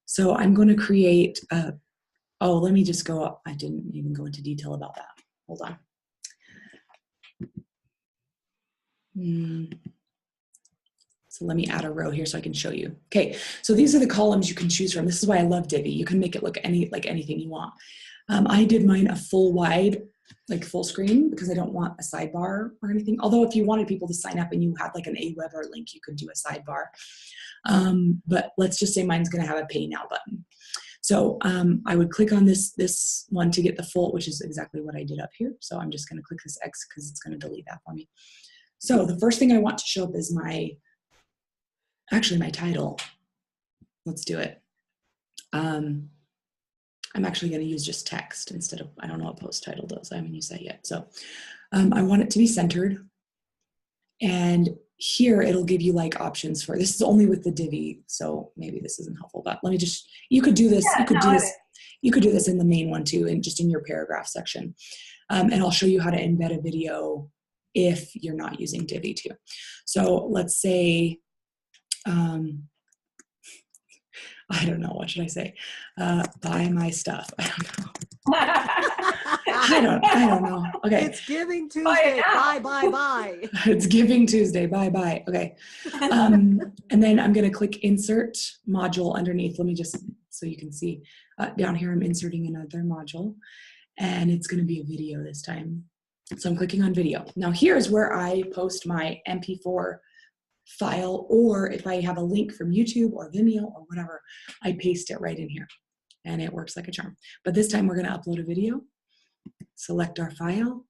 Speaker 1: So I'm going to create oh, let me just go up. I didn't even go into detail about that. Hold on. So let me add a row here so I can show you. Okay, so these are the columns you can choose from. This is why I love Divi. You can make it look like anything you want. I did mine a full wide, like full screen, because I don't want a sidebar or anything. Although if you wanted people to sign up and you had like an Aweber link, you could do a sidebar. But let's just say mine's gonna have a pay now button. So I would click on this one to get the full, which is exactly what I did up here. So I'm just gonna click this X because it's gonna delete that for me. So the first thing I want to show up is my title. Let's do it. I'm actually going to use just text instead of, I don't know what post title does. I haven't used that yet. So I want it to be centered. And here it'll give you like options for, this is only with the Divi, so maybe this isn't helpful, but let me just, you could do this, you could do this in the main one too, and just in your paragraph section. And I'll show you how to embed a video if you're not using Divi too. So let's say, I don't know, what should I say? Buy my stuff. I don't know. I don't know. Okay.
Speaker 2: It's Giving Tuesday. Bye, bye, bye.
Speaker 1: It's Giving Tuesday. Bye, bye. Okay. And then I'm going to click Insert Module underneath. Let me just, so you can see down here, I'm inserting another module, and it's going to be a video this time. So I'm clicking on video. Now here's where I post my MP4 file, or if I have a link from YouTube or Vimeo or whatever, I paste it right in here and it works like a charm. But this time we're going to upload a video, select our file,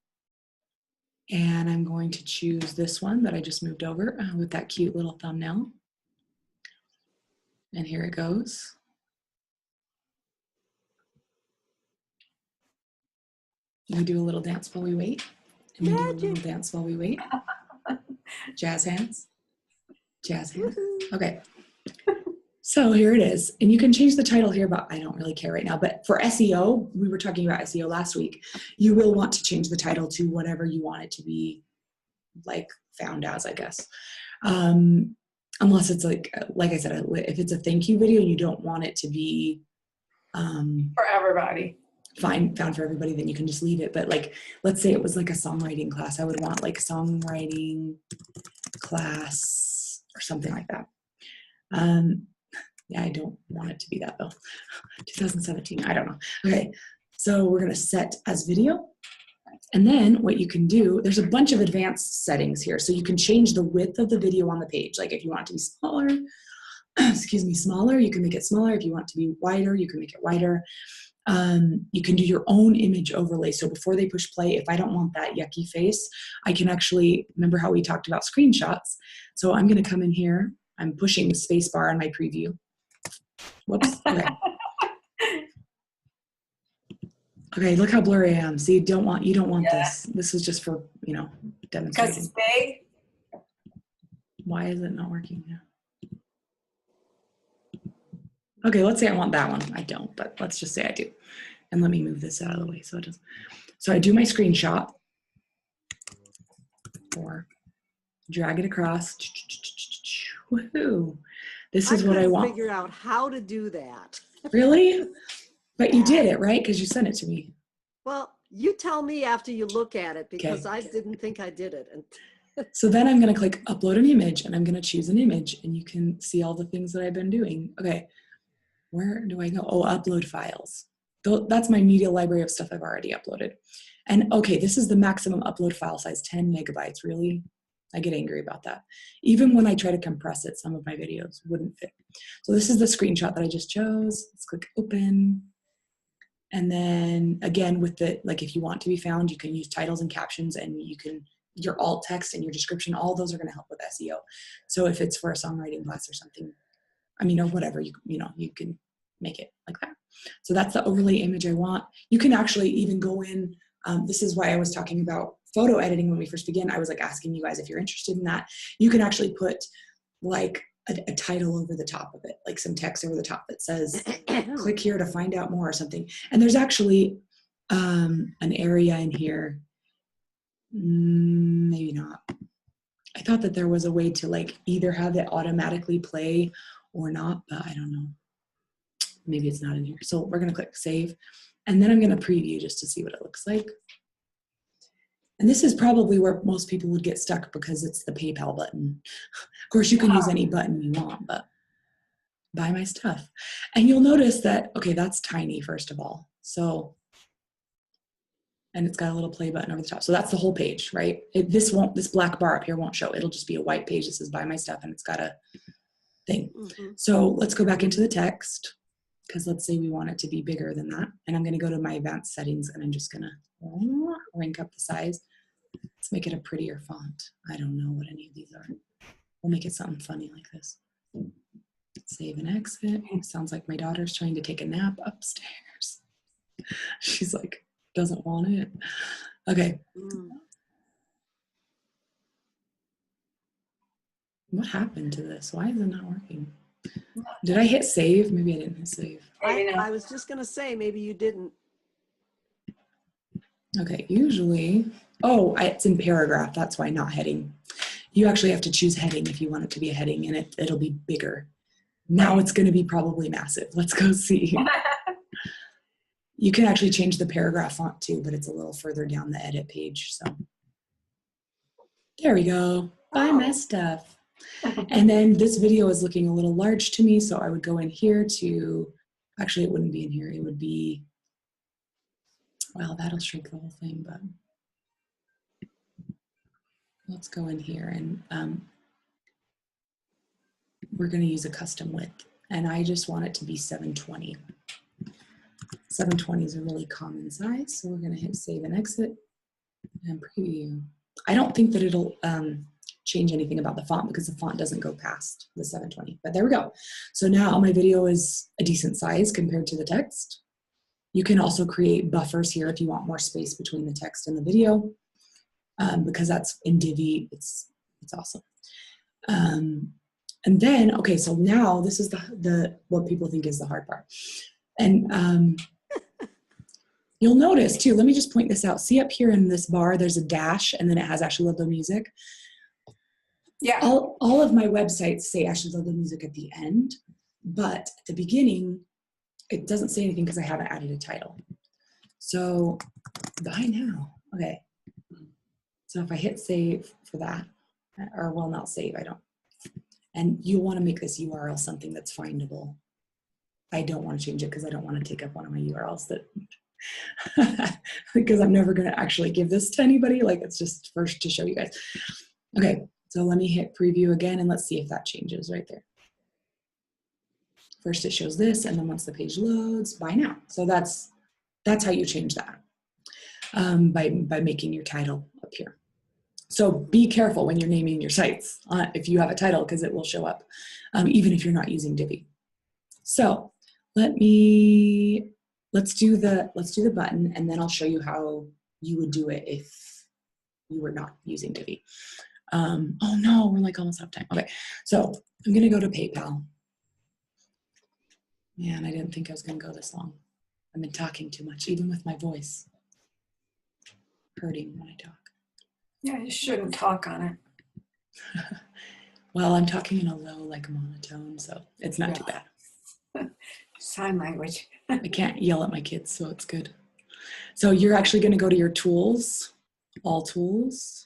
Speaker 1: and I'm going to choose this one that I just moved over with that cute little thumbnail. And here it goes. We do a little dance while we wait. And we do a little dance while we wait. Jazz hands. Jazz hands. Okay. So here it is. And you can change the title here, but I don't really care right now. But for SEO, we were talking about SEO last week. You will want to change the title to whatever you want it to be, like found as, I guess. Unless it's like I said, if it's a thank you video and you don't want it to be
Speaker 4: for everybody.
Speaker 1: Found for everybody, then you can just leave it. But like, let's say it was like a songwriting class. I would want like songwriting class or something like that. Yeah, I don't want it to be that though. 2017, I don't know. Okay, so we're gonna set as video. And then what you can do, there's a bunch of advanced settings here. So you can change the width of the video on the page. Like if you want it to be smaller, excuse me, smaller, you can make it smaller. If you want it to be wider, you can make it wider. You can do your own image overlay. So before they push play, if I don't want that yucky face, I can actually, remember how we talked about screenshots? So I'm gonna come in here, I'm pushing the space bar on my preview. Whoops, okay. Okay, look how blurry I am. See, you don't want this. This is just for, demonstrating.
Speaker 4: Because it's big.
Speaker 1: Why is it not working now? Okay, let's say I want that one. I don't, but let's just say I do. And let me move this out of the way so it does. So I do my screenshot, or drag it across. Woohoo! This is what I want.
Speaker 2: Figure out how to do that.
Speaker 1: Really? But you did it, right? Because you sent it to me.
Speaker 2: Well, you tell me after you look at it, because I didn't think I did it.
Speaker 1: So then I'm going to click upload an image, and I'm going to choose an image, and you can see all the things that I've been doing. Okay, where do I go? Oh, upload files. That's my media library of stuff I've already uploaded. And okay, this is the maximum upload file size, 10 megabytes. Really? I get angry about that. Even when I try to compress it, some of my videos wouldn't fit. So this is the screenshot that I just chose. Let's click open. And then again, with the, like, if you want to be found, you can use titles and captions, and you can, your alt text and your description, all those are going to help with SEO. So if it's for a songwriting class or something, or whatever, you can make it like that. So that's the overlay image I want. You can actually even go in, this is why I was talking about photo editing when we first began. I was like asking you guys if you're interested in that. You can actually put like a title over the top of it, like some text over the top that says, click here to find out more or something. And there's actually an area in here. Maybe not. I thought that there was a way to like either have it automatically play or not, but I don't know. Maybe it's not in here. So we're going to click save. And then I'm going to preview just to see what it looks like. And this is probably where most people would get stuck because it's the PayPal button. Of course, you can use any button you want, but buy my stuff. And you'll notice that, okay, that's tiny, first of all. So, and it's got a little play button over the top. So that's the whole page, right? This black bar up here won't show. It'll just be a white page that says buy my stuff and it's got a thing.
Speaker 2: Mm-hmm.
Speaker 1: So let's go back into the text because let's say we want it to be bigger than that. And I'm going to go to my advanced settings and I'm just going to rank up the size. Let's make it a prettier font. I don't know what any of these are. We'll make it something funny like this. Save and exit. It sounds like my daughter's trying to take a nap upstairs. She's like, doesn't want it. Okay. What happened to this? Why is it not working? Did I hit save? Maybe I didn't hit save.
Speaker 2: I was just going to say, maybe you didn't.
Speaker 1: Okay, usually, it's in paragraph. That's why not heading. You actually have to choose heading if you want it to be a heading, and it'll be bigger. Now it's going to be probably massive. Let's go see. You can actually change the paragraph font too, but it's a little further down the edit page. So there we go. Buy my stuff. And then this video is looking a little large to me, so I would go in here to, actually it wouldn't be in here. It would be, well, that'll shrink the whole thing, but let's go in here and we're going to use a custom width. And I just want it to be 720. 720 is a really common size, so we're going to hit save and exit and preview. I don't think that it'll change anything about the font because the font doesn't go past the 720, but there we go. So now my video is a decent size compared to the text. You can also create buffers here if you want more space between the text and the video, because that's in Divi. It's awesome. And then, okay, so now this is the what people think is the hard part. And you'll notice too, let me just point this out. See up here in this bar, there's a dash and then it has Ashley Ludlow Music.
Speaker 4: Yeah.
Speaker 1: All of my websites say Ashley Ludlow Music at the end, but at the beginning, it doesn't say anything because I haven't added a title. So buy now. Okay. So if I hit save for that, or well, not save, I don't. And you want to make this URL something that's findable. I don't want to change it because I don't want to take up one of my URLs that, because I'm never going to actually give this to anybody. Like it's just first to show you guys. Okay. So let me hit preview again and let's see if that changes right there. First it shows this, and then once the page loads, buy now. So that's how you change that, by making your title up here. So be careful when you're naming your sites if you have a title, because it will show up even if you're not using Divi. So let's do the button, and then I'll show you how you would do it if you were not using Divi. Oh no, we're like almost out of time. Okay, so I'm gonna go to PayPal. Man, I didn't think I was gonna go this long. I've been talking too much, even with my voice hurting when I talk.
Speaker 4: Yeah, you shouldn't talk on it.
Speaker 1: Well, I'm talking in a low, like monotone, so it's not too bad.
Speaker 4: Sign language.
Speaker 1: I can't yell at my kids, so it's good. So you're actually gonna go to your tools, all tools.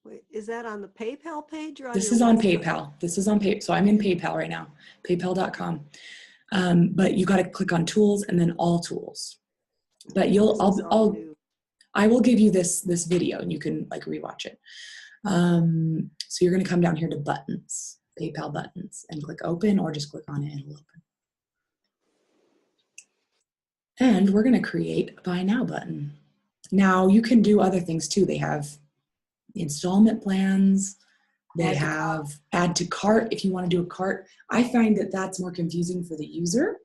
Speaker 2: Wait, is that on the PayPal page or on
Speaker 1: This
Speaker 2: your
Speaker 1: is on
Speaker 2: website?
Speaker 1: PayPal. This is on PayPal. So I'm in PayPal right now, paypal.com. But you got to click on tools and then all tools. But I will give you this video and you can like rewatch it. So you're going to come down here to buttons, PayPal buttons, and click open, or just click on it and it'll open. And we're going to create a buy now button. Now you can do other things too. They have installment plans. They have add to cart if you want to do a cart. I find that that's more confusing for the user.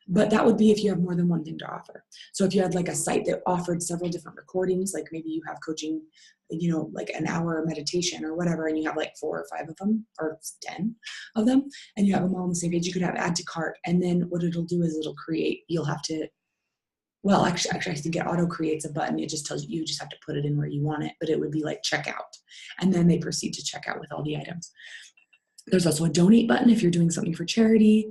Speaker 1: But that would be if you have more than one thing to offer. So if you had like a site that offered several different recordings, like maybe you have coaching, you know, like an hour meditation or whatever, and you have like 4 or 5 of them or 10 of them, and you have them all on the same page, you could have add to cart. And then what it'll do is it'll create, you'll have to, well, actually, I think it auto creates a button. It just tells you, you just have to put it in where you want it, but it would be like checkout. And then they proceed to check out with all the items. There's also a donate button if you're doing something for charity.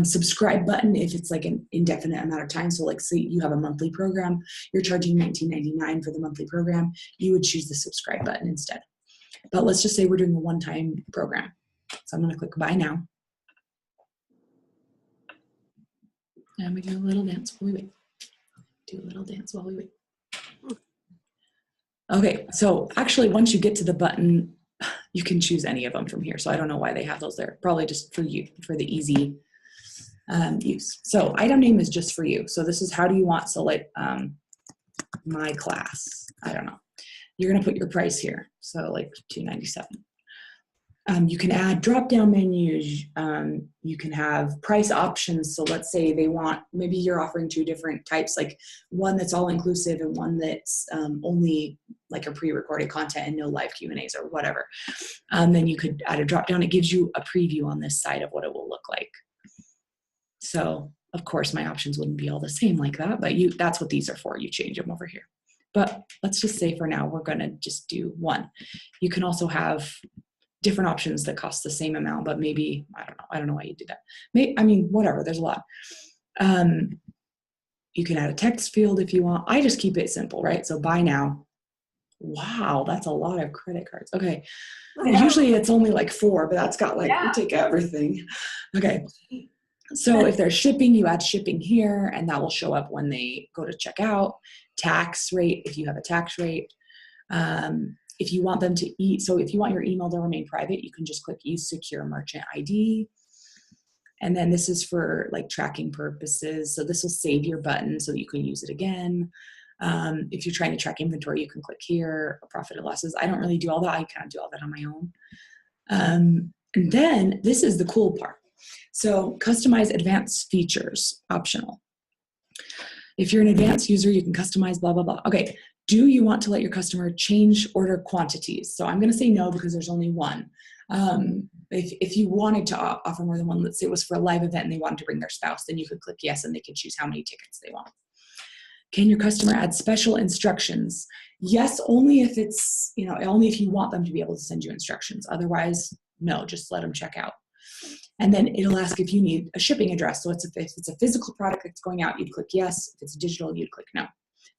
Speaker 1: Subscribe button if it's like an indefinite amount of time. So like say you have a monthly program, you're charging $19.99 for the monthly program, you would choose the subscribe button instead. But let's just say we're doing a one-time program. So I'm going to click buy now. And we do a little dance while we wait. Do a little dance while we wait. Okay, so actually once you get to the button, you can choose any of them from here. So I don't know why they have those there. Probably just for you, for the easy use. So item name is just for you. So this is how do you want, so like my class, I don't know. You're gonna put your price here. So like $297. You can add drop-down menus. You can have price options. So let's say they want, maybe you're offering 2 different types, like one that's all inclusive and one that's only like a pre-recorded content and no live Q&As or whatever. Then you could add a drop-down. It gives you a preview on this side of what it will look like. So of course my options wouldn't be all the same like that, but that's what these are for. You change them over here. But let's just say for now, we're gonna just do 1. You can also have different options that cost the same amount, but maybe, I don't know why you do that. I mean, whatever, there's a lot. You can add a text field if you want. I just keep it simple, right? So buy now. Wow, that's a lot of credit cards. Okay,
Speaker 4: Yeah.
Speaker 1: Usually it's only like 4, but that's got like, we'll take everything. Okay, so if there's shipping, you add shipping here, and that will show up when they go to checkout. Tax rate, if you have a tax rate. If you want them to so if you want your email to remain private, you can just click use secure merchant ID. And then this is for like tracking purposes. So this will save your button so that you can use it again. If you're trying to track inventory, you can click here, or profit or losses. I don't really do all that. I kind of do all that on my own. And then this is the cool part. So customize advanced features, optional. If you're an advanced user, you can customize blah, blah, blah. Okay. Do you want to let your customer change order quantities? So I'm going to say no because there's only 1. If you wanted to offer more than 1, let's say it was for a live event and they wanted to bring their spouse, then you could click yes and they could choose how many tickets they want. Can your customer add special instructions? Yes, only if it's, only if you want them to be able to send you instructions. Otherwise, no, just let them check out. And then it'll ask if you need a shipping address. So if it's a physical product that's going out, you'd click yes. If it's digital, you'd click no.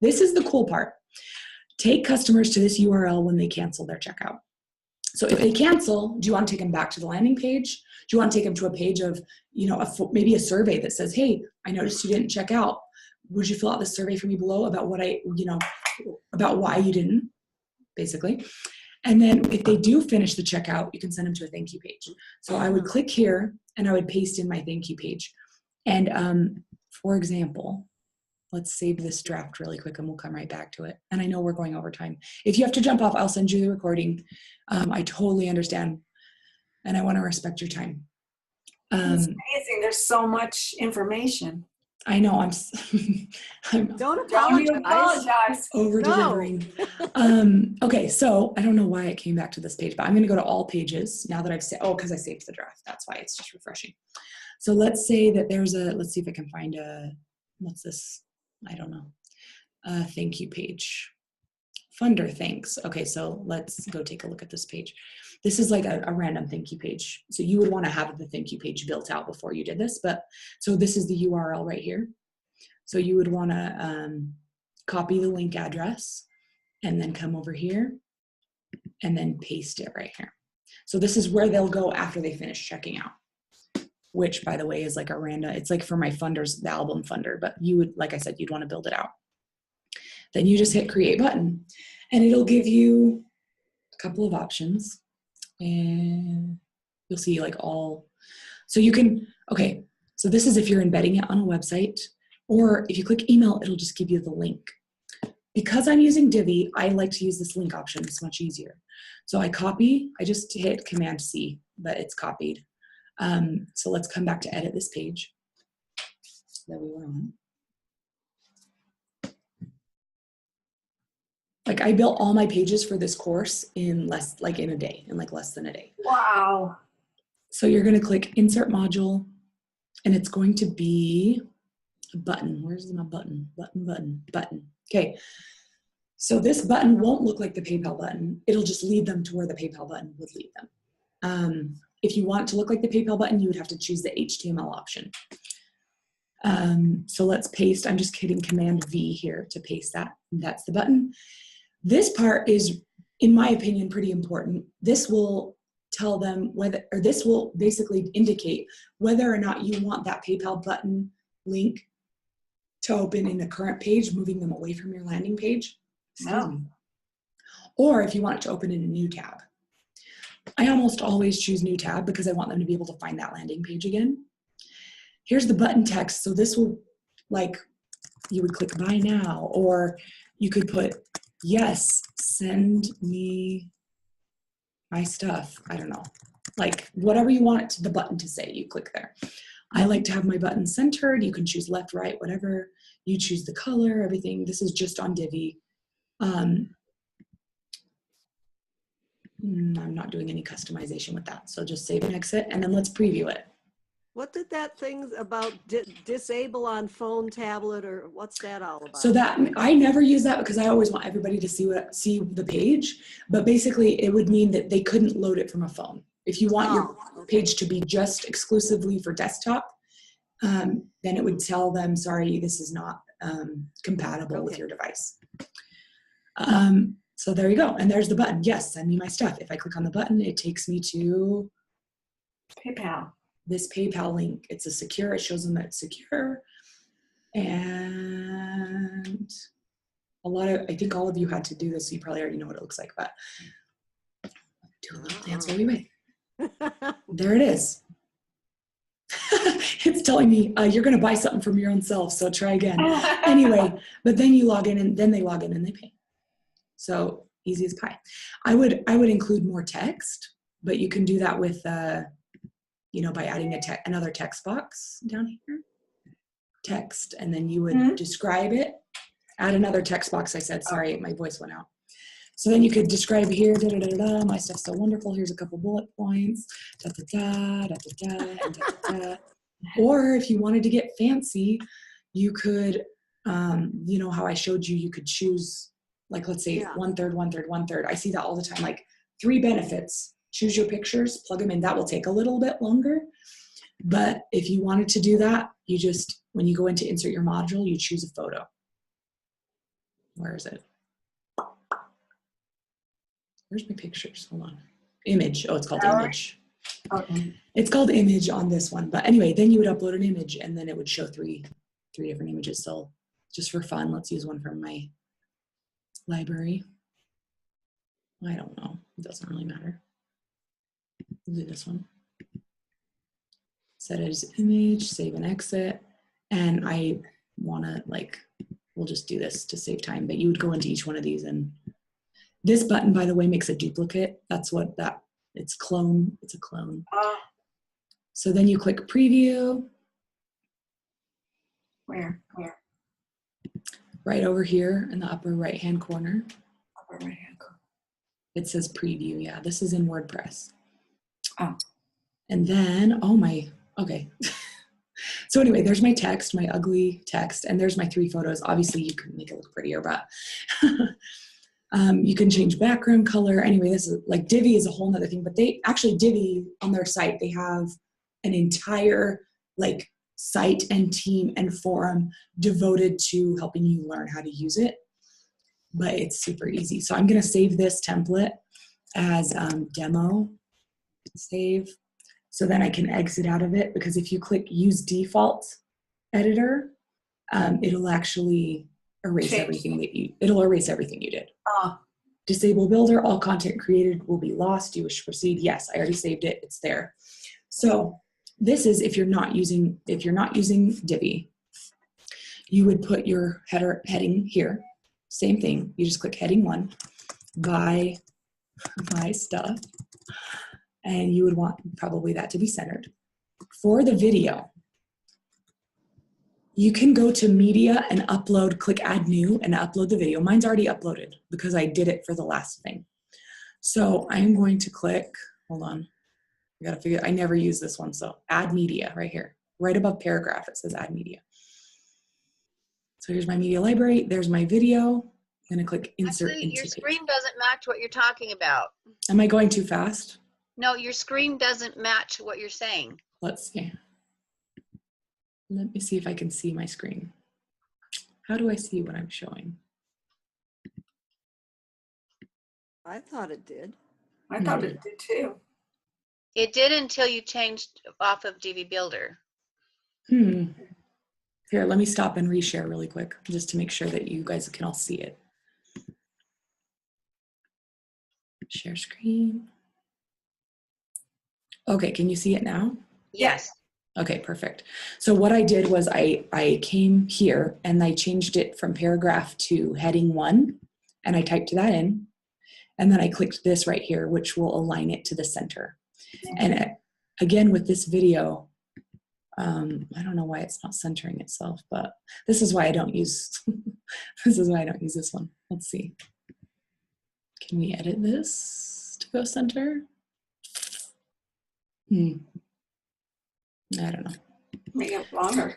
Speaker 1: This is the cool part. Take customers to this URL when they cancel their checkout. So if they cancel, do you want to take them back to the landing page? Do you want to take them to a page of, maybe a survey that says, hey, I noticed you didn't check out. Would you fill out this survey for me below about about why you didn't, basically. And then if they do finish the checkout, you can send them to a thank you page. So I would click here and I would paste in my thank you page. And for example, let's save this draft really quick and we'll come right back to it. And I know we're going over time. If you have to jump off, I'll send you the recording. I totally understand. And I want to respect your time.
Speaker 4: It's amazing. There's so much information.
Speaker 1: I know I'm
Speaker 2: Don't
Speaker 4: apologize.
Speaker 1: over delivering. No. Okay, so I don't know why it came back to this page, but I'm going to go to all pages now that I've said, because I saved the draft. That's why it's just refreshing. So let's say that let's see if I can find what's this? I don't know. Thank you page. Funder, thanks. Okay, so let's go take a look at this page. This is like a random thank you page. So you would want to have the thank you page built out before you did this, so this is the URL right here. So you would want to copy the link address and then come over here and then paste it right here. So this is where they'll go after they finish checking out, which by the way is like a random, it's like for my funders, the album funder, but you would, like I said, you'd want to build it out. Then you just hit create button and it'll give you a couple of options and you'll see like so you can, okay, so this is if you're embedding it on a website, or if you click email, it'll just give you the link. Because I'm using Divi, I like to use this link option. It's much easier. So I just hit Command C, but it's copied. So let's come back to edit this page. that we were on. Like I built all my pages for this course in less than a day.
Speaker 4: Wow.
Speaker 1: So you're going to click insert module and it's going to be a button. Where's my button? Button. Okay. So this button won't look like the PayPal button. It'll just lead them to where the PayPal button would lead them. If you want it to look like the PayPal button, you would have to choose the HTML option. So let's paste. I'm just hitting Command V here to paste that. That's the button. This part is, in my opinion, pretty important. This will tell them whether, or this will basically indicate whether or not you want that PayPal button link to open in the current page, moving them away from your landing page. Excuse me. Or if you want it to open in a new tab. I almost always choose new tab because I want them to be able to find that landing page again. Here's the button text. So this will, like, you would click buy now, or you could put, yes, send me my stuff. I don't know, like whatever you want it to, the button to say, you click there. I like to have my button centered. You can choose left, right, whatever. You choose the color, everything. This is just on Divi. I'm not doing any customization with that. So just save and exit, and then let's preview it.
Speaker 2: What did that thing about disable on phone, tablet, or what's that all about?
Speaker 1: So that, I never use that because I always want everybody to see the page, but basically it would mean that they couldn't load it from a phone. If you want your page to be just exclusively for desktop, then it would tell them, sorry, this is not compatible with your device. So there you go. And there's the button. Yes, send me my stuff. If I click on the button, it takes me to
Speaker 4: PayPal.
Speaker 1: This PayPal link. It's a secure, it shows them that it's secure. And a lot of, I think all of you had to do this, so you probably already know what it looks like, but do a little dance while we wait. There it is. It's telling me you're going to buy something from your own self, so try again. Anyway, but then you log in, and then they log in and they pay. So easy as pie. I would include more text, but you can do that with you know, by adding another text box down here. Text, and then you would describe it. Add another text box. I said, sorry, my voice went out. So then you could describe here, da da da da. My stuff's so wonderful. Here's a couple bullet points. Da da da da da da da da da. Or if you wanted to get fancy, you could, you know how I showed you, you could choose, like, let's say 1/3, 1/3, 1/3. I see that all the time, like 3 benefits. Choose your pictures, plug them in. That will take a little bit longer. But if you wanted to do that, you just, when you go in to insert your module, you choose a photo. Where is it? Where's my pictures? Hold on. Image. Oh, it's called image.
Speaker 4: Okay.
Speaker 1: It's called image on this one. But anyway, then you would upload an image and then it would show three different images. So just for fun, let's use one from my library. I don't know. It doesn't really matter. We'll do this one. Set it as image, save and exit. And I want to, like, we'll just do this to save time, but you would go into each one of these, and this button, by the way, makes a duplicate. That's what it's clone. It's a clone. So then you click preview.
Speaker 4: Where?
Speaker 1: Right over here in the upper right-hand corner.
Speaker 4: Upper right-hand corner.
Speaker 1: It says preview. Yeah, this is in WordPress.
Speaker 4: Oh.
Speaker 1: And then, okay. So anyway, there's my text, my ugly text, and there's my 3 photos. Obviously, you can make it look prettier, but you can change background color. Anyway, this is like Divi is a whole nother thing, but they actually, Divi on their site, they have an entire like site and team and forum devoted to helping you learn how to use it. But it's super easy. So I'm going to save this template as demo. Save. So then I can exit out of it, because if you click use default editor, it'll actually erase everything it'll erase everything you did. Disable builder, all content created will be lost. Do you wish to proceed? Yes, I already saved it. It's there. So this is if you're not using Divi, you would put your heading here. Same thing. You just click heading 1, buy my stuff. And you would want probably that to be centered. For the video, you can go to media and upload, click add new and upload the video. Mine's already uploaded because I did it for the last thing. So I'm going to click, hold on. I gotta figure, I never use this one. So add media right here, right above paragraph, it says add media. So here's my media library. There's my video. I'm gonna click insert.
Speaker 5: Actually,
Speaker 1: into
Speaker 5: your
Speaker 1: page.
Speaker 5: screen doesn't match what you're talking about.
Speaker 1: Am I going too fast?
Speaker 5: No, your screen doesn't match what you're saying.
Speaker 1: Let's see. Let me see if I can see my screen. How do I see what I'm showing?
Speaker 2: I thought it did.
Speaker 4: I thought it did too.
Speaker 5: It did until you changed off of DV Builder.
Speaker 1: Here, let me stop and reshare really quick, just to make sure that you guys can all see it. Share screen. Okay, can you see it now?
Speaker 5: Yes.
Speaker 1: Okay, perfect. So what I did was I came here and I changed it from paragraph to heading 1, and I typed that in, and then I clicked this right here, which will align it to the center. And again, with this video, I don't know why it's not centering itself, but this is why I don't use, this is why I don't use this one. Let's see. Can we edit this to go center? I don't know.
Speaker 4: Make it longer.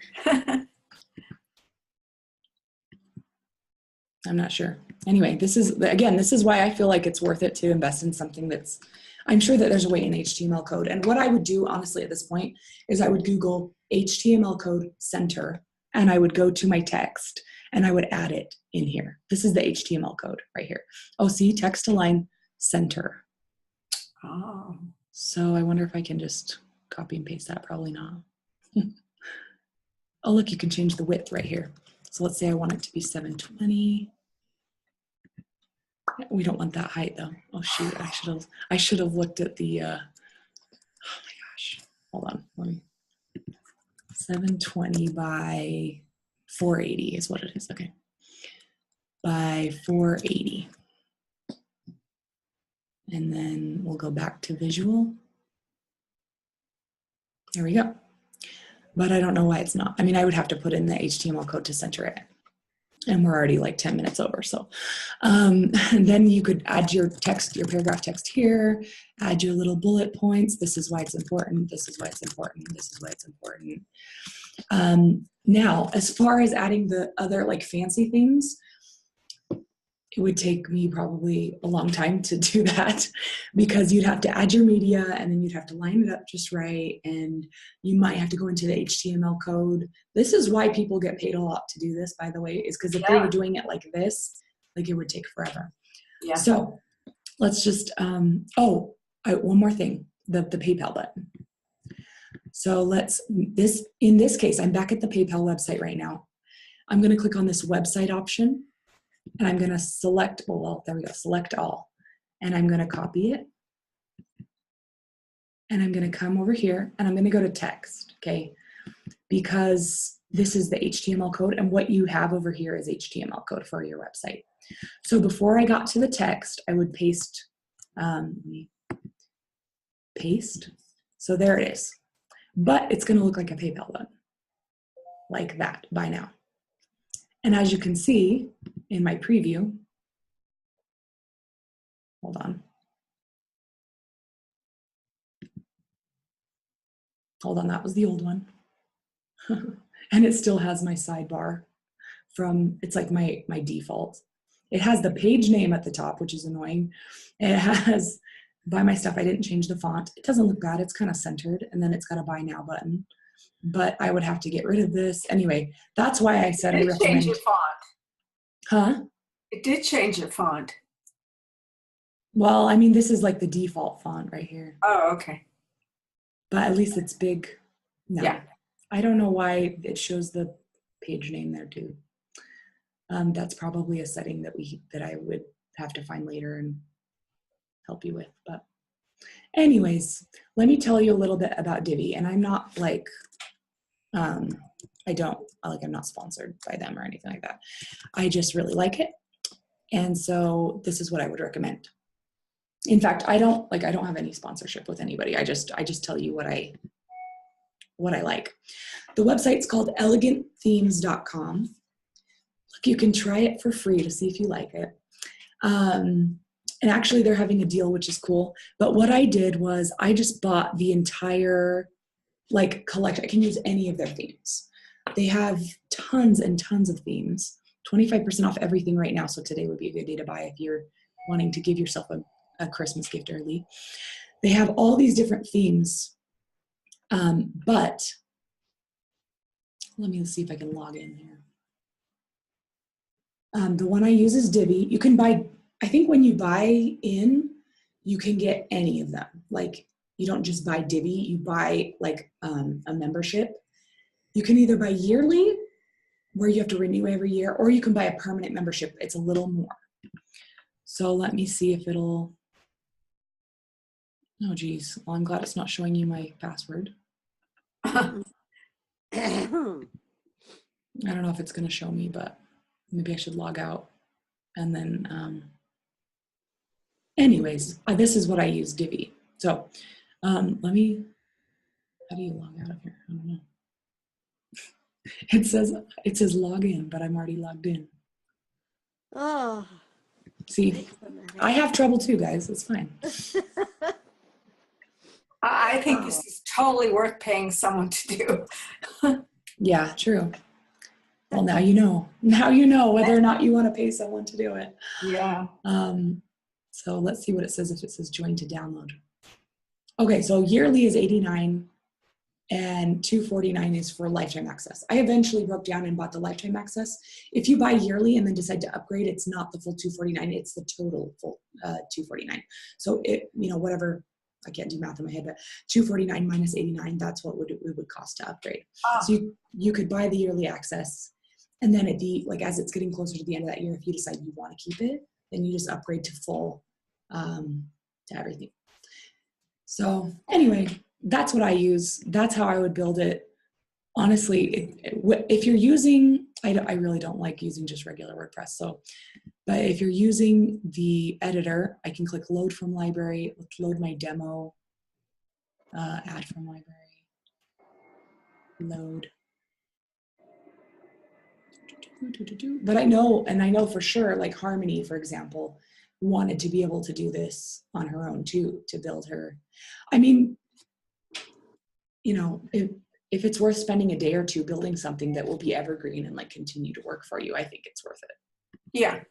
Speaker 1: I'm not sure. Anyway, this is, again, this is why I feel like it's worth it to invest in something that's, I'm sure that there's a way in HTML code. And what I would do, honestly, at this point, is I would Google HTML code center, and I would go to my text, and I would add it in here. This is the HTML code right here. Oh, see, text align center.
Speaker 4: Oh.
Speaker 1: So I wonder if I can just copy and paste that. Probably not. Oh, look, you can change the width right here. So let's say I want it to be 720. We don't want that height though. Oh shoot, I should have looked at the, oh my gosh, hold on, let me, 720 by 480 is what it is, okay. By 480. And then we'll go back to visual. There we go. But I don't know why it's not. I mean, I would have to put in the HTML code to center it. And we're already like 10 minutes over. So and then you could add your text, your paragraph text here, add your little bullet points. This is why it's important. This is why it's important. This is why it's important. Now, as far as adding the other like fancy things, it would take me probably a long time to do that, because you'd have to add your media and then you'd have to line it up just right. And you might have to go into the HTML code. This is why people get paid a lot to do this, by the way, is because if they were doing it like this, like it would take forever. Yeah. So let's just, one more thing, the PayPal button. So in this case, I'm back at the PayPal website right now. I'm going to click on this website option. And I'm going to select, well, there we go, select all. And I'm going to copy it. And I'm going to come over here and I'm going to go to text, okay? Because this is the HTML code, and what you have over here is HTML code for your website. So before I got to the text, I would paste, So there it is. But it's going to look like a PayPal button, like that by now. And as you can see in my preview, hold on. Hold on, that was the old one. And it still has my sidebar from, it's like my default. It has the page name at the top, which is annoying. It has buy my stuff. I didn't change the font. It doesn't look bad. It's kind of centered. And then it's got a buy now button. But I would have to get rid of this. Anyway, that's why I said I recommend.
Speaker 4: Change your font.
Speaker 1: Huh?
Speaker 4: It did change your font.
Speaker 1: Well, I mean, this is like the default font right here.
Speaker 4: Oh, okay.
Speaker 1: But at least it's big. No.
Speaker 4: Yeah.
Speaker 1: I don't know why it shows the page name there too. That's probably a setting that I would have to find later and help you with. But anyways, let me tell you a little bit about Divi. And I'm not like, I'm not sponsored by them or anything like that. I just really like it. And so this is what I would recommend. In fact, I don't have any sponsorship with anybody. I just tell you what what I like. The website's called elegantthemes.com. Look, you can try it for free to see if you like it. And actually they're having a deal, which is cool. But what I did was I just bought the entire like collection. I can use any of their themes. They have tons and tons of themes, 25% off everything right now. So today would be a good day to buy if you're wanting to give yourself a Christmas gift early. They have all these different themes. But let me see if I can log in here. The one I use is Divi. You can buy, I think when you buy in, you can get any of them. Like you don't just buy Divi, you buy like a membership. You can either buy yearly, where you have to renew every year, or you can buy a permanent membership. It's a little more. So let me see if it'll, oh geez. Well, I'm glad it's not showing you my password. I don't know if it's gonna show me, but maybe I should log out. And then, anyways, this is what I use, Divi. So let me, how do you log out of here? I don't know. It says log in, but I'm already logged in.
Speaker 2: Oh.
Speaker 1: See, I have trouble too, guys. It's fine.
Speaker 4: I think this is totally worth paying someone to do.
Speaker 1: Yeah, true. Well, now you know. Now you know whether or not you want to pay someone to do it.
Speaker 4: Yeah.
Speaker 1: So let's see what it says if it says join to download. Okay, so yearly is $89 and $249 is for lifetime access. I eventually broke down and bought the lifetime access. If you buy yearly and then decide to upgrade, it's not the full $249, it's the total full $249. So it, you know, whatever, I can't do math in my head, but $249 minus $89, that's what it would cost to upgrade. Oh. So you could buy the yearly access, and then at the, like as it's getting closer to the end of that year, if you decide you want to keep it, then you just upgrade to full, to everything. So anyway, that's what I use. That's how I would build it. Honestly, if you're using, I really don't like using just regular WordPress. So, but if you're using the editor, I can click load from library, load my demo, add from library, load. But I know for sure, like Harmony, for example, wanted to be able to do this on her own too, to build her. I mean, you know, if it's worth spending a day or two building something that will be evergreen and like continue to work for you, I think it's worth it.
Speaker 4: Yeah.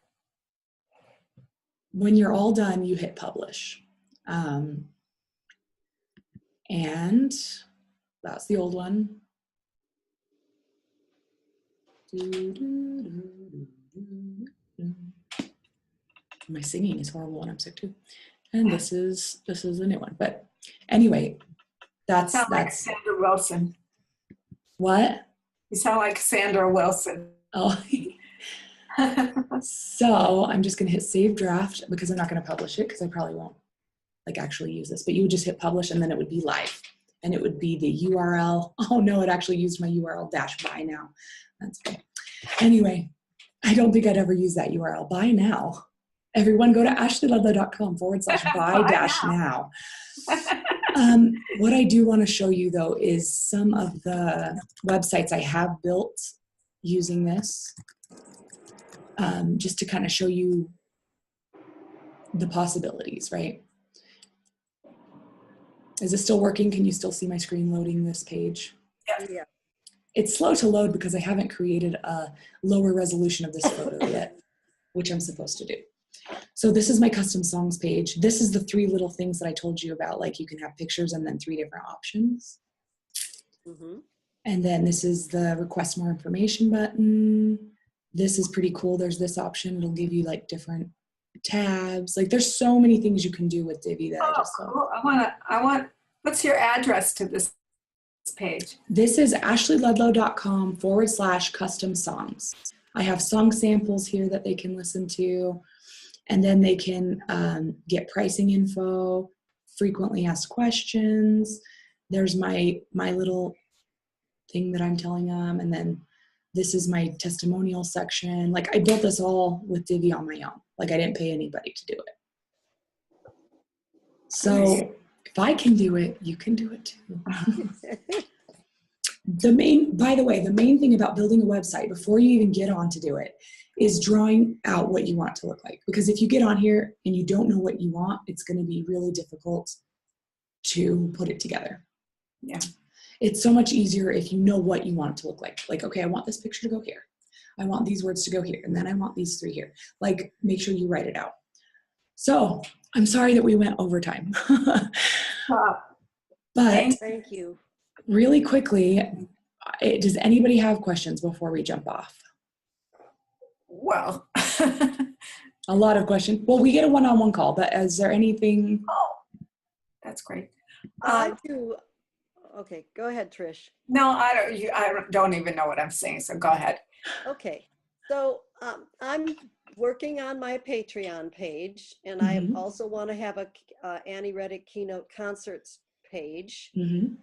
Speaker 1: When you're all done, you hit publish. And that's the old one. My singing is horrible when I'm sick too. And this is the new one. But anyway, that's
Speaker 4: like Sandra Wilson.
Speaker 1: What?
Speaker 4: You sound like Sandra Wilson.
Speaker 1: Oh. So I'm just gonna hit save draft because I'm not gonna publish it because I probably won't like actually use this, but you would just hit publish and then it would be live and it would be the URL. Oh no, it actually used my URL -buy now. That's okay. Anyway, I don't think I'd ever use that URL. Buy now. Everyone go to ashleyludlow.com/buy-now. What I do want to show you though is some of the websites I have built using this, just to kind of show you the possibilities, right? Is it still working? Can you still see my screen loading this page?
Speaker 2: Yeah.
Speaker 1: It's slow to load because I haven't created a lower resolution of this photo yet, which I'm supposed to do. So this is my custom songs page. This is the 3 little things that I told you about, like you can have pictures and then 3 different options.
Speaker 2: Mm-hmm.
Speaker 1: And then this is the request more information button. This is pretty cool. There's this option. It'll give you like different tabs. Like there's so many things you can do with Divi that I just love.
Speaker 4: Cool. I want, what's your address to this page?
Speaker 1: This is ashleyludlow.com/custom songs. I have song samples here that they can listen to, and then they can get pricing info, frequently asked questions. There's my little thing that I'm telling them, and then this is my testimonial section. Like I built this all with Divi on my own. Like I didn't pay anybody to do it. So if I can do it, you can do it too. By the way, the main thing about building a website before you even get on to do it is drawing out what you want it to look like. Because if you get on here and you don't know what you want, it's going to be really difficult to put it together.
Speaker 4: Yeah.
Speaker 1: It's so much easier if you know what you want it to look like. Like, okay, I want this picture to go here. I want these words to go here. And then I want these 3 here. Like, make sure you write it out. So I'm sorry that we went overtime. But
Speaker 2: Thank you.
Speaker 1: really quickly, does anybody have questions before we jump off?
Speaker 4: Well,
Speaker 1: A lot of questions. Well, we get a one-on-one call, but is there anything?
Speaker 4: oh, that's great.
Speaker 2: I do. Okay, go ahead, Trish.
Speaker 4: No, I don't even know what I'm saying. So go ahead.
Speaker 2: Okay, so I'm working on my Patreon page, and I
Speaker 1: Mhm.
Speaker 2: also want to have a Annie Reddick keynote concerts page.
Speaker 1: Mm-hmm.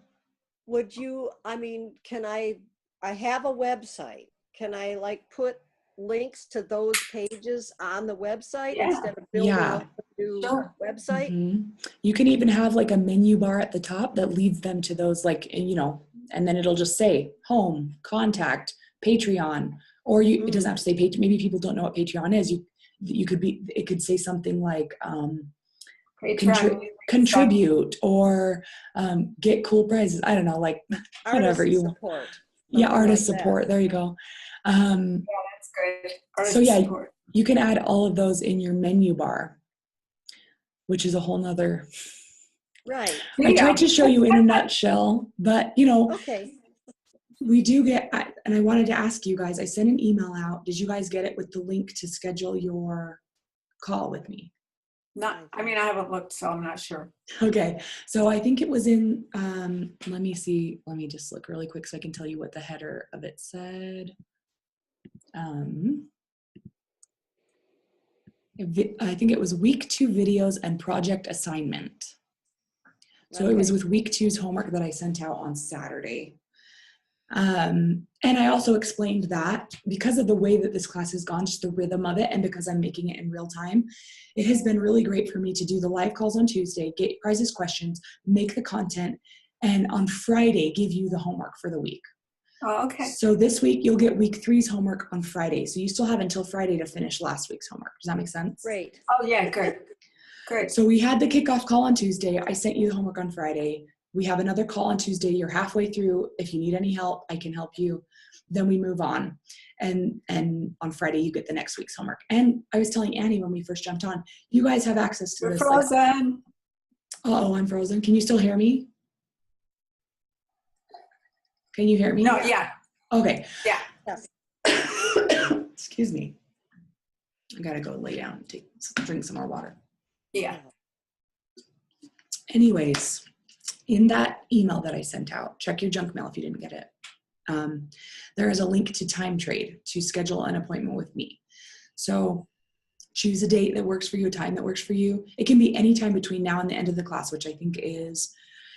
Speaker 2: Would you, I mean, I have a website. Can I like put links to those pages on the website
Speaker 4: Yeah.
Speaker 2: instead of building
Speaker 1: Yeah.
Speaker 2: up a new
Speaker 4: Sure.
Speaker 2: website?
Speaker 1: Mm-hmm. You can even have like a menu bar at the top that leads them to those, like, you know, and then it'll just say home, contact, Patreon, or it doesn't have to say Patreon. Maybe people don't know what Patreon is. It could say something like
Speaker 4: Patreon,
Speaker 1: contribute or get cool prizes. I don't know, like whatever
Speaker 2: Artist
Speaker 1: you want.
Speaker 2: support.
Speaker 1: Yeah,
Speaker 2: something
Speaker 1: artist
Speaker 2: like that.
Speaker 1: support. There you go.
Speaker 4: That's good. Artist
Speaker 1: So yeah,
Speaker 4: support.
Speaker 1: you can add all of those in your menu bar, which is a whole nother.
Speaker 2: Right.
Speaker 1: I tried to show you in a nutshell, but you know,
Speaker 2: Okay.
Speaker 1: we do get, and I wanted to ask you guys, I sent an email out. Did you guys get it with the link to schedule your call with me?
Speaker 4: I mean, I haven't looked, so I'm not sure.
Speaker 1: Okay, so I think it was in, let me see, let me just look really quick so I can tell you what the header of it said. I think it was week 2 videos and project assignment. So it was with week 2's homework that I sent out on Saturday. And I also explained that because of the way that this class has gone, just the rhythm of it, and because I'm making it in real time, it has been really great for me to do the live calls on Tuesday, get prizes questions, make the content, and on Friday, give you the homework for the week.
Speaker 4: Oh, okay.
Speaker 1: So this week, you'll get week 3's homework on Friday. So you still have until Friday to finish last week's homework. Does that make sense?
Speaker 2: Great.
Speaker 4: Oh, yeah, good. Great.
Speaker 1: So we had the kickoff call on Tuesday. I sent you the homework on Friday. We have another call on Tuesday. You're halfway through. If you need any help, I can help you. Then we move on. And on Friday, you get the next week's homework. And I was telling Annie when we first jumped on, you guys have access to this.
Speaker 4: Frozen.
Speaker 1: Uh-oh, I'm frozen. Can you still hear me? Can you hear me?
Speaker 4: No, yeah.
Speaker 1: Okay.
Speaker 4: Yeah.
Speaker 2: Yes.
Speaker 1: Excuse me. I gotta go lay down and drink some more water.
Speaker 4: Yeah.
Speaker 1: Anyways, in that email that I sent out, check your junk mail if you didn't get it. There is a link to Time Trade to schedule an appointment with me. So choose a date that works for you, a time that works for you. It can be any time between now and the end of the class, which I think is,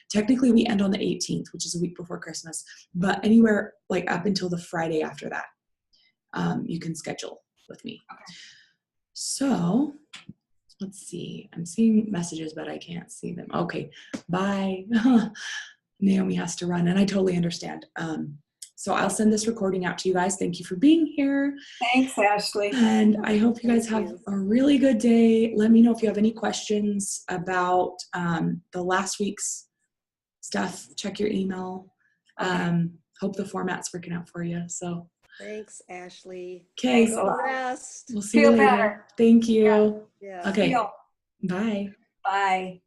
Speaker 1: technically we end on the 18th, which is a week before Christmas, but anywhere like up until the Friday after that, you can schedule with me.
Speaker 4: Okay.
Speaker 1: So let's see, I'm seeing messages, but I can't see them. Okay, bye. Naomi has to run, and I totally understand. So I'll send this recording out to you guys. Thank you for being here.
Speaker 4: Thanks, Ashley.
Speaker 1: And I hope you guys have a really good day. Let me know if you have any questions about the last week's stuff. Check your email. Hope the format's working out for you. So
Speaker 2: Thanks, Ashley.
Speaker 1: okay,
Speaker 4: Thanks a lot.
Speaker 2: Rest.
Speaker 1: we'll see you later.
Speaker 4: better.
Speaker 1: Thank you.
Speaker 2: Yeah.
Speaker 1: Okay,
Speaker 4: Feel.
Speaker 1: bye.
Speaker 4: Bye.